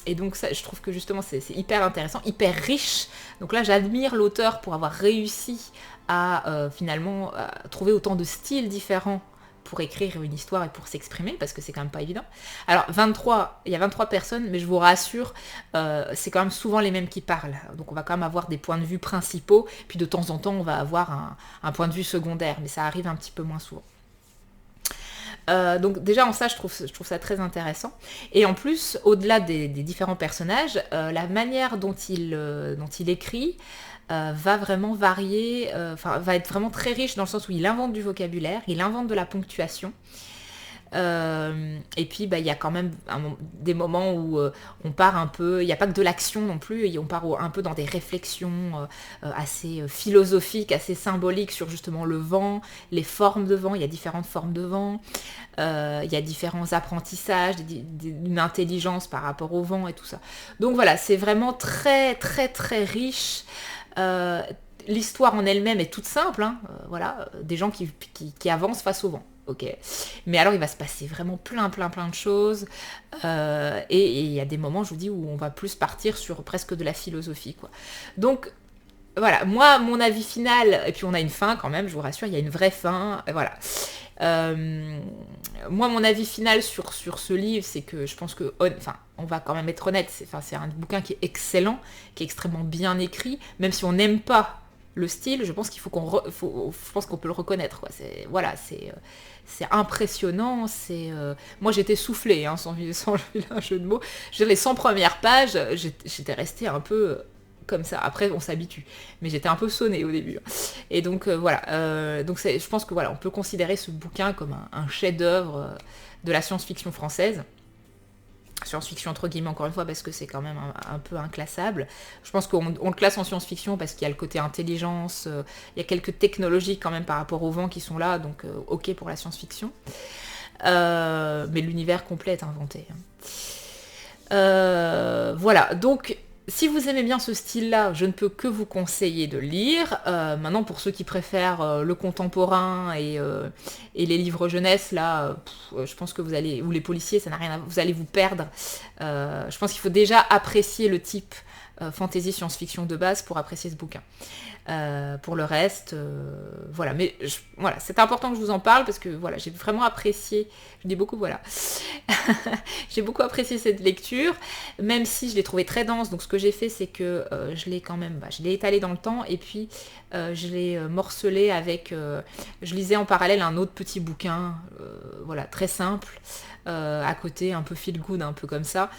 Et donc ça, je trouve que justement c'est hyper intéressant, hyper riche. Donc là j'admire l'auteur pour avoir réussi à finalement trouver autant de styles différents pour écrire une histoire et pour s'exprimer, parce que c'est quand même pas évident. Alors, il y a 23 personnes, mais je vous rassure, c'est quand même souvent les mêmes qui parlent. Donc on va quand même avoir des points de vue principaux, puis de temps en temps, on va avoir un point de vue secondaire, mais ça arrive un petit peu moins souvent. Donc déjà en ça je trouve ça très intéressant, et en plus au-delà des différents personnages, la manière dont il écrit va vraiment varier, va être vraiment très riche, dans le sens où il invente du vocabulaire, il invente de la ponctuation. Et puis il y a quand même des moments où on part un peu, il n'y a pas que de l'action non plus, et on part un peu dans des réflexions assez philosophiques, assez symboliques sur justement le vent, les formes de vent. Il y a différentes formes de vent, il y a différents apprentissages, une intelligence par rapport au vent et tout ça. Donc voilà, c'est vraiment très très très riche. L'histoire en elle-même est toute simple, hein. Voilà, des gens qui avancent face au vent. Ok. Mais alors il va se passer vraiment plein de choses, et il y a des moments, je vous dis, où on va plus partir sur presque de la philosophie, quoi. Donc voilà, moi mon avis final, et puis on a une fin quand même, je vous rassure, il y a une vraie fin, voilà. Moi mon avis final sur ce livre, c'est que je pense que, on va quand même être honnête, c'est un bouquin qui est excellent, qui est extrêmement bien écrit, même si on n'aime pas le style, je pense qu'il faut je pense qu'on peut le reconnaître, quoi. C'est impressionnant, moi j'étais soufflée, hein, sans un jeu de mots. Je veux dire, les 100 premières pages, j'étais restée un peu comme ça. Après on s'habitue, mais j'étais un peu sonnée au début. Et donc voilà, donc je pense que voilà, on peut considérer ce bouquin comme un chef-d'œuvre de la science-fiction française. Science-fiction entre guillemets, encore une fois, parce que c'est quand même un peu inclassable. Je pense qu'on le classe en science-fiction parce qu'il y a le côté intelligence, il y a quelques technologies quand même par rapport au vent qui sont là, donc ok pour la science-fiction. Mais l'univers complet est inventé. Voilà, donc si vous aimez bien ce style-là, je ne peux que vous conseiller de lire. Maintenant, pour ceux qui préfèrent le contemporain et les livres jeunesse, là, je pense que vous allez, ou les policiers, ça n'a rien à voir, vous allez vous perdre. Je pense qu'il faut déjà apprécier le type fantasy science-fiction de base pour apprécier ce bouquin. Pour le reste, voilà. Mais voilà, c'est important que je vous en parle parce que voilà, j'ai vraiment apprécié. Je dis beaucoup, voilà. J'ai beaucoup apprécié cette lecture, même si je l'ai trouvée très dense. Donc ce que j'ai fait, c'est que je l'ai quand même, je l'ai étalé dans le temps, et puis je l'ai morcelé avec. Je lisais en parallèle un autre petit bouquin, voilà, très simple. À côté, un peu feel good, un peu comme ça,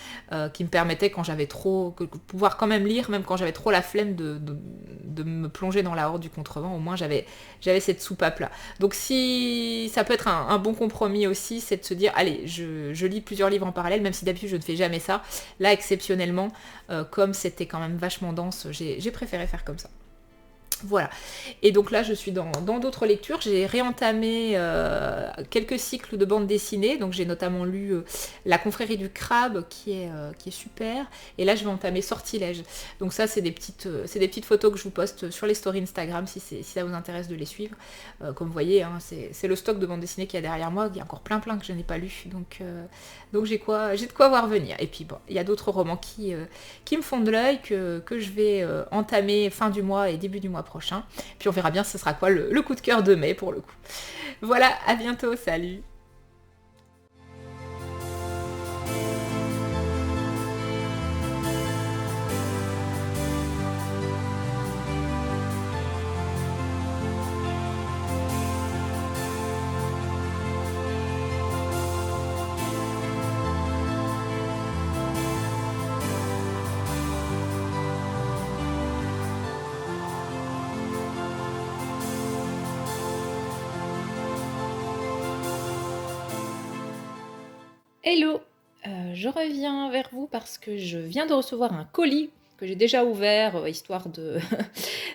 qui me permettait, quand j'avais trop, pouvoir quand même lire, même quand j'avais trop la flemme de me plonger dans la horde du contrevent, au moins j'avais cette soupape là. Donc si ça peut être un bon compromis aussi, c'est de se dire, allez, je lis plusieurs livres en parallèle, même si d'habitude je ne fais jamais ça. Là, exceptionnellement, comme c'était quand même vachement dense, j'ai préféré faire comme ça. Voilà. Et donc là, je suis dans d'autres lectures. J'ai réentamé quelques cycles de bande dessinée. Donc j'ai notamment lu La confrérie du crabe, qui est super. Et là, je vais entamer Sortilège. Donc ça, c'est des petites photos que je vous poste sur les stories Instagram si ça vous intéresse de les suivre. Comme vous voyez, hein, c'est le stock de bande dessinée qu'il y a derrière moi. Il y a encore plein que je n'ai pas lu. Donc j'ai de quoi voir venir. Et puis bon, il y a d'autres romans qui me font de l'œil, que je vais entamer fin du mois et début du mois prochain. Puis on verra bien ce sera quoi le coup de cœur de mai pour le coup. Voilà, à bientôt, salut! Hello, je reviens vers vous parce que je viens de recevoir un colis que j'ai déjà ouvert, histoire de,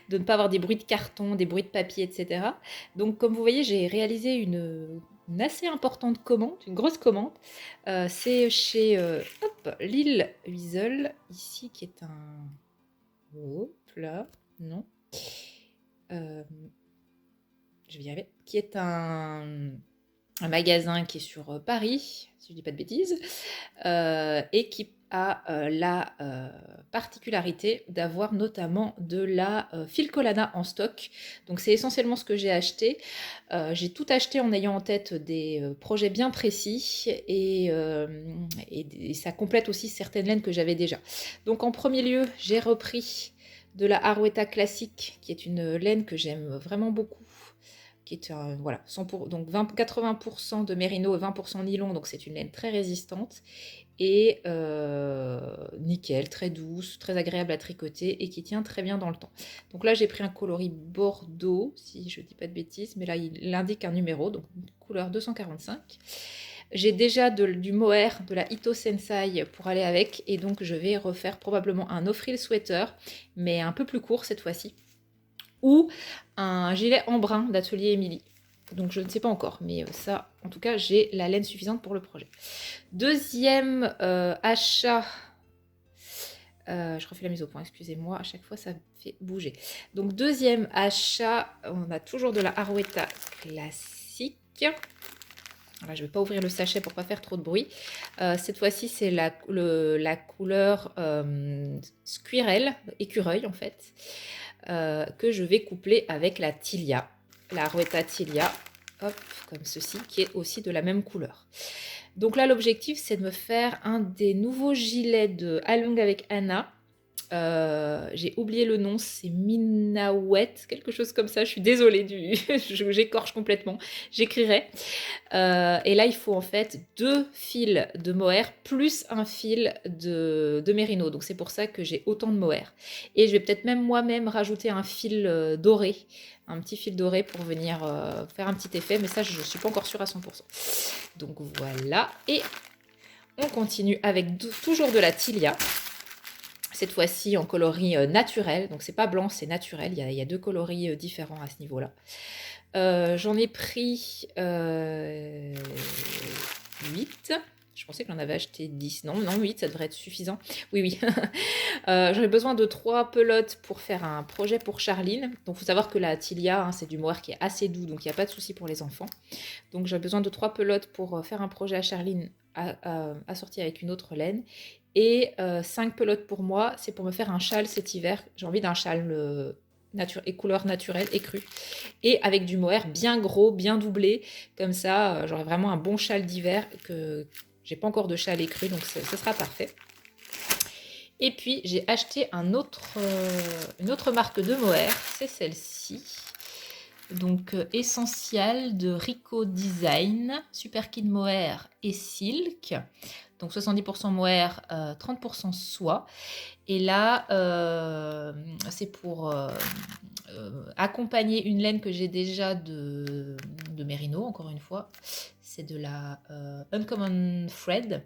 de ne pas avoir des bruits de carton, des bruits de papier, etc. Donc comme vous voyez, j'ai réalisé une assez importante commande, une grosse commande. C'est chez Lille Wiesel, ici, qui est un... Hop là, non. Je vais y arriver. Qui est un magasin qui est sur Paris, si je ne dis pas de bêtises, et qui a la particularité d'avoir notamment de la fil colada en stock. Donc c'est essentiellement ce que j'ai acheté. J'ai tout acheté en ayant en tête des projets bien précis et ça complète aussi certaines laines que j'avais déjà. Donc en premier lieu, j'ai repris de la Arouetta classique, qui est une laine que j'aime vraiment beaucoup, qui est voilà, 80% de mérino et 20% nylon, donc c'est une laine très résistante et nickel, très douce, très agréable à tricoter et qui tient très bien dans le temps. Donc là j'ai pris un coloris bordeaux, si je ne dis pas de bêtises, mais là il indique un numéro, donc couleur 245. J'ai déjà du mohair, de la Ito Sensai pour aller avec, et donc je vais refaire probablement un no-frill sweater, mais un peu plus court cette fois-ci, ou un gilet en brun d'Atelier Émilie. Donc je ne sais pas encore, mais ça, en tout cas, j'ai la laine suffisante pour le projet. Deuxième achat... je refais la mise au point, excusez-moi, à chaque fois ça me fait bouger. Donc deuxième achat, on a toujours de la Arouetta classique. Voilà, je ne vais pas ouvrir le sachet pour ne pas faire trop de bruit. Cette fois-ci, c'est la couleur squirrel, écureuil en fait, que je vais coupler avec la Tilia, la Arouetta Tilia, hop, comme ceci, qui est aussi de la même couleur. Donc là, l'objectif, c'est de me faire un des nouveaux gilets de Along avec Anna. J'ai oublié le nom, c'est Minawet, quelque chose comme ça, je suis désolée, j'écorche complètement, j'écrirai. Et là, il faut en fait 2 fils de mohair plus un fil de mérino, donc c'est pour ça que j'ai autant de mohair. Et je vais peut-être même moi-même rajouter un fil doré, un petit fil doré pour venir faire un petit effet, mais ça, je ne suis pas encore sûre à 100%. Donc voilà, et on continue avec toujours de la Tilia. Cette fois-ci en coloris naturel, donc c'est pas blanc, c'est naturel, il y a 2 coloris différents à ce niveau-là. J'en ai pris 8. Je pensais que j'en avais acheté 10. Non, 8, ça devrait être suffisant. Oui. J'aurais besoin de 3 pelotes pour faire un projet pour Charline. Donc, il faut savoir que la Tilia, c'est du mohair qui est assez doux, donc il n'y a pas de souci pour les enfants. Donc, j'ai besoin de 3 pelotes pour faire un projet à Charline assorti avec une autre laine. Et 5 pelotes pour moi, c'est pour me faire un châle cet hiver. J'ai envie d'un châle et couleur naturelle et crue. Et avec du mohair bien gros, bien doublé. Comme ça, j'aurai vraiment un bon châle d'hiver que j'ai pas encore de châle écru, donc ce sera parfait. Et puis, j'ai acheté une autre marque de mohair, c'est celle-ci. Donc, Essential de Rico Design, Super Kid Mohair et Silk. Donc, 70% mohair, 30% soie. Et là, c'est pour accompagner une laine que j'ai déjà de mérino, encore une fois. C'est de la Uncommon Thread,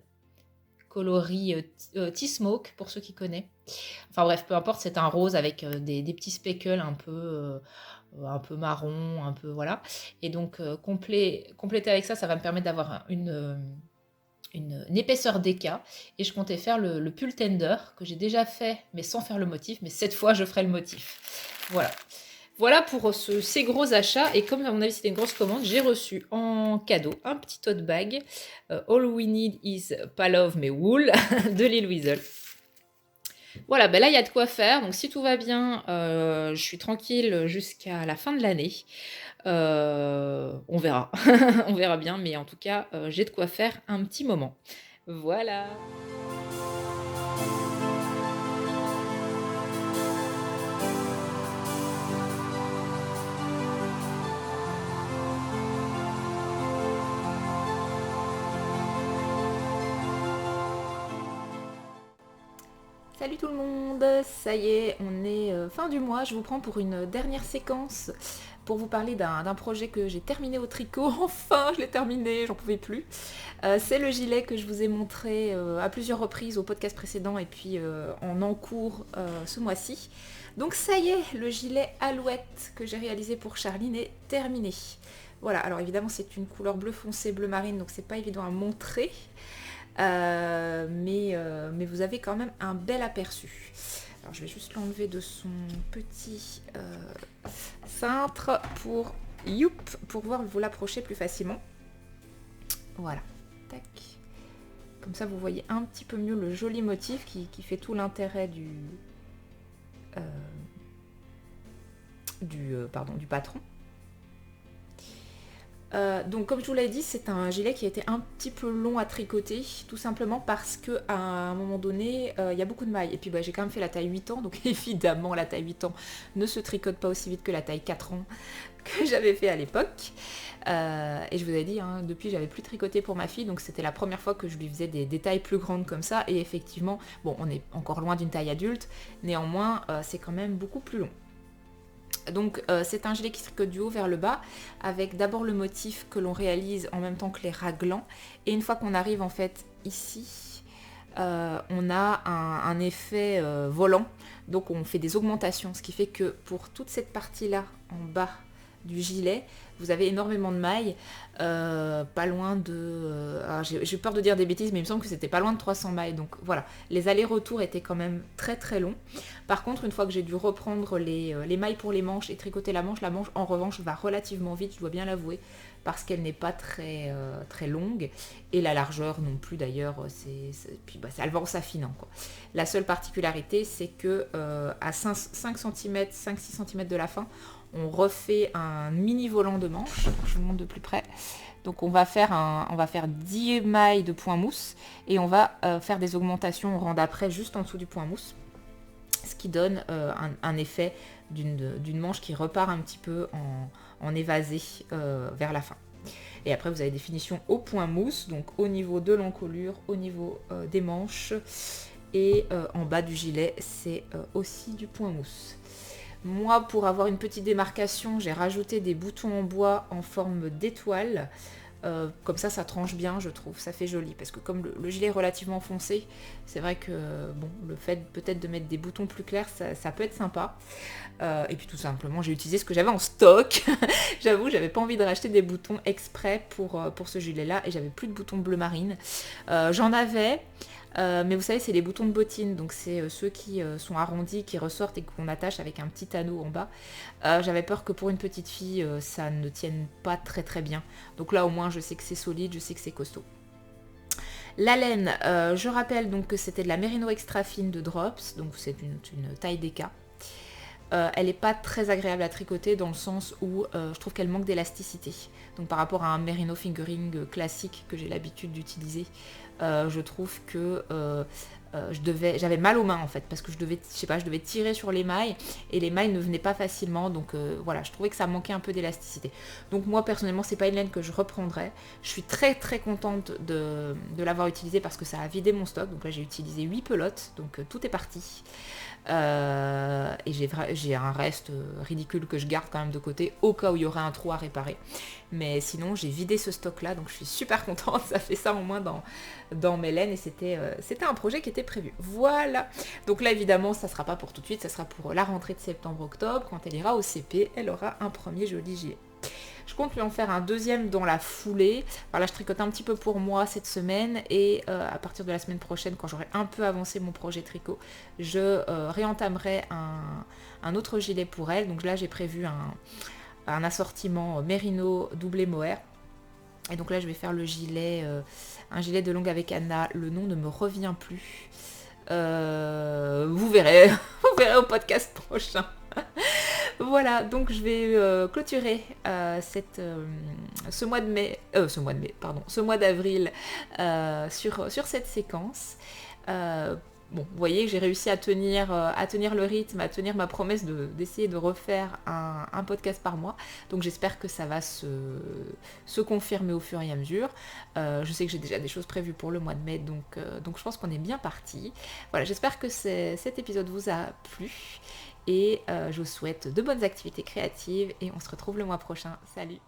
coloris T-Smoke, pour ceux qui connaissent. Enfin bref, peu importe, c'est un rose avec des petits speckles un peu marron, un peu voilà. Et donc, compléter avec ça, ça va me permettre d'avoir une épaisseur d'écart, et je comptais faire le pull tender que j'ai déjà fait mais sans faire le motif, mais cette fois je ferai le motif. Voilà pour ces gros achats. Et comme à mon avis c'était une grosse commande, j'ai reçu en cadeau un petit tote bag All We Need Is Pas Love mais Wool de Lille Wiesel. Voilà, ben là il y a de quoi faire, donc si tout va bien, je suis tranquille jusqu'à la fin de l'année. On verra, on verra bien, mais en tout cas, j'ai de quoi faire un petit moment. Voilà. Salut tout le monde, ça y est, on est fin du mois. Je vous prends pour une dernière séquence pour vous parler d'un projet que j'ai terminé au tricot. Enfin, je l'ai terminé, j'en pouvais plus. C'est le gilet que je vous ai montré à plusieurs reprises au podcast précédent et puis en encours ce mois-ci. Donc ça y est, le gilet Alouette que j'ai réalisé pour Charline est terminé. Voilà, alors évidemment c'est une couleur bleu foncé, bleu marine, donc c'est pas évident à montrer. Mais vous avez quand même un bel aperçu. Alors je vais juste l'enlever de son petit cintre pour pouvoir vous l'approcher plus facilement. Voilà, tac. Comme ça vous voyez un petit peu mieux le joli motif qui fait tout l'intérêt du patron. Donc comme je vous l'ai dit, c'est un gilet qui a été un petit peu long à tricoter, tout simplement parce que à un moment donné, il y a beaucoup de mailles. Et puis j'ai quand même fait la taille 8 ans, donc évidemment la taille 8 ans ne se tricote pas aussi vite que la taille 4 ans que j'avais fait à l'époque. Et je vous ai dit, depuis j'avais plus tricoté pour ma fille, donc c'était la première fois que je lui faisais des tailles plus grandes comme ça. Et effectivement, bon, on est encore loin d'une taille adulte, néanmoins c'est quand même beaucoup plus long. Donc c'est un gilet qui se tricote du haut vers le bas avec d'abord le motif que l'on réalise en même temps que les raglans, et une fois qu'on arrive en fait ici on a un effet volant, donc on fait des augmentations, ce qui fait que pour toute cette partie là en bas du gilet vous avez énormément de mailles, pas loin de... j'ai peur de dire des bêtises, mais il me semble que c'était pas loin de 300 mailles. Donc voilà, les allers-retours étaient quand même très très longs. Par contre, une fois que j'ai dû reprendre les mailles pour les manches et tricoter la manche en revanche va relativement vite, je dois bien l'avouer, parce qu'elle n'est pas très, très longue. Et la largeur non plus d'ailleurs, ça le vend s'affinant, quoi. La seule particularité, c'est que à 5 cm, 5-6 cm de la fin, on refait un mini volant de manche. Je vous montre de plus près. Donc on va faire 10 mailles de point mousse et on va faire des augmentations au rang d'après juste en dessous du point mousse, ce qui donne un effet d'une manche qui repart un petit peu en évasé vers la fin. Et après vous avez des finitions au point mousse, donc au niveau de l'encolure, au niveau des manches, et en bas du gilet c'est aussi du point mousse. Moi, pour avoir une petite démarcation, j'ai rajouté des boutons en bois en forme d'étoile. Comme ça tranche bien, je trouve. Ça fait joli. Parce que comme le gilet est relativement foncé, c'est vrai que le fait peut-être de mettre des boutons plus clairs, ça peut être sympa. Et puis tout simplement, j'ai utilisé ce que j'avais en stock. J'avoue, j'avais pas envie de racheter des boutons exprès pour ce gilet-là. Et j'avais plus de boutons bleu marine. J'en avais... mais vous savez, c'est les boutons de bottine, donc c'est ceux qui sont arrondis, qui ressortent et qu'on attache avec un petit anneau en bas. J'avais peur que pour une petite fille, ça ne tienne pas très très bien. Donc là au moins je sais que c'est solide, je sais que c'est costaud. La laine, je rappelle donc que c'était de la Merino extra fine de Drops, donc c'est une taille DK. Elle n'est pas très agréable à tricoter dans le sens où je trouve qu'elle manque d'élasticité. Donc par rapport à un Merino fingering classique que j'ai l'habitude d'utiliser, je trouve que j'avais mal aux mains en fait, parce que je devais tirer sur les mailles et les mailles ne venaient pas facilement, donc voilà, je trouvais que ça manquait un peu d'élasticité. Donc moi personnellement c'est pas une laine que je reprendrais. Je suis très très contente de l'avoir utilisée parce que ça a vidé mon stock. Donc là j'ai utilisé 8 pelotes, donc tout est parti. Et j'ai un reste ridicule que je garde quand même de côté au cas où il y aurait un trou à réparer, mais sinon j'ai vidé ce stock là, donc je suis super contente. Ça fait ça au moins dans mes laines, et c'était un projet qui était prévu. Voilà, donc là évidemment ça sera pas pour tout de suite, ça sera pour la rentrée de septembre-octobre. Quand elle ira au CP, elle aura un premier joli gilet. Je compte lui en faire un deuxième dans la foulée. Alors là, je tricote un petit peu pour moi cette semaine, et à partir de la semaine prochaine, quand j'aurai un peu avancé mon projet tricot, je réentamerai un autre gilet pour elle. Donc là, j'ai prévu un assortiment Merino doublé mohair. Et donc là, je vais faire le gilet, un gilet de longue avec Anna. Le nom ne me revient plus. Vous verrez, vous verrez au podcast prochain. Voilà, donc je vais clôturer ce mois d'avril sur cette séquence. Bon, vous voyez que j'ai réussi à tenir le rythme, à tenir ma promesse d'essayer de refaire un podcast par mois. Donc j'espère que ça va se confirmer au fur et à mesure. Je sais que j'ai déjà des choses prévues pour le mois de mai, donc je pense qu'on est bien parti. Voilà, j'espère que cet épisode vous a plu. Et je vous souhaite de bonnes activités créatives et on se retrouve le mois prochain. Salut!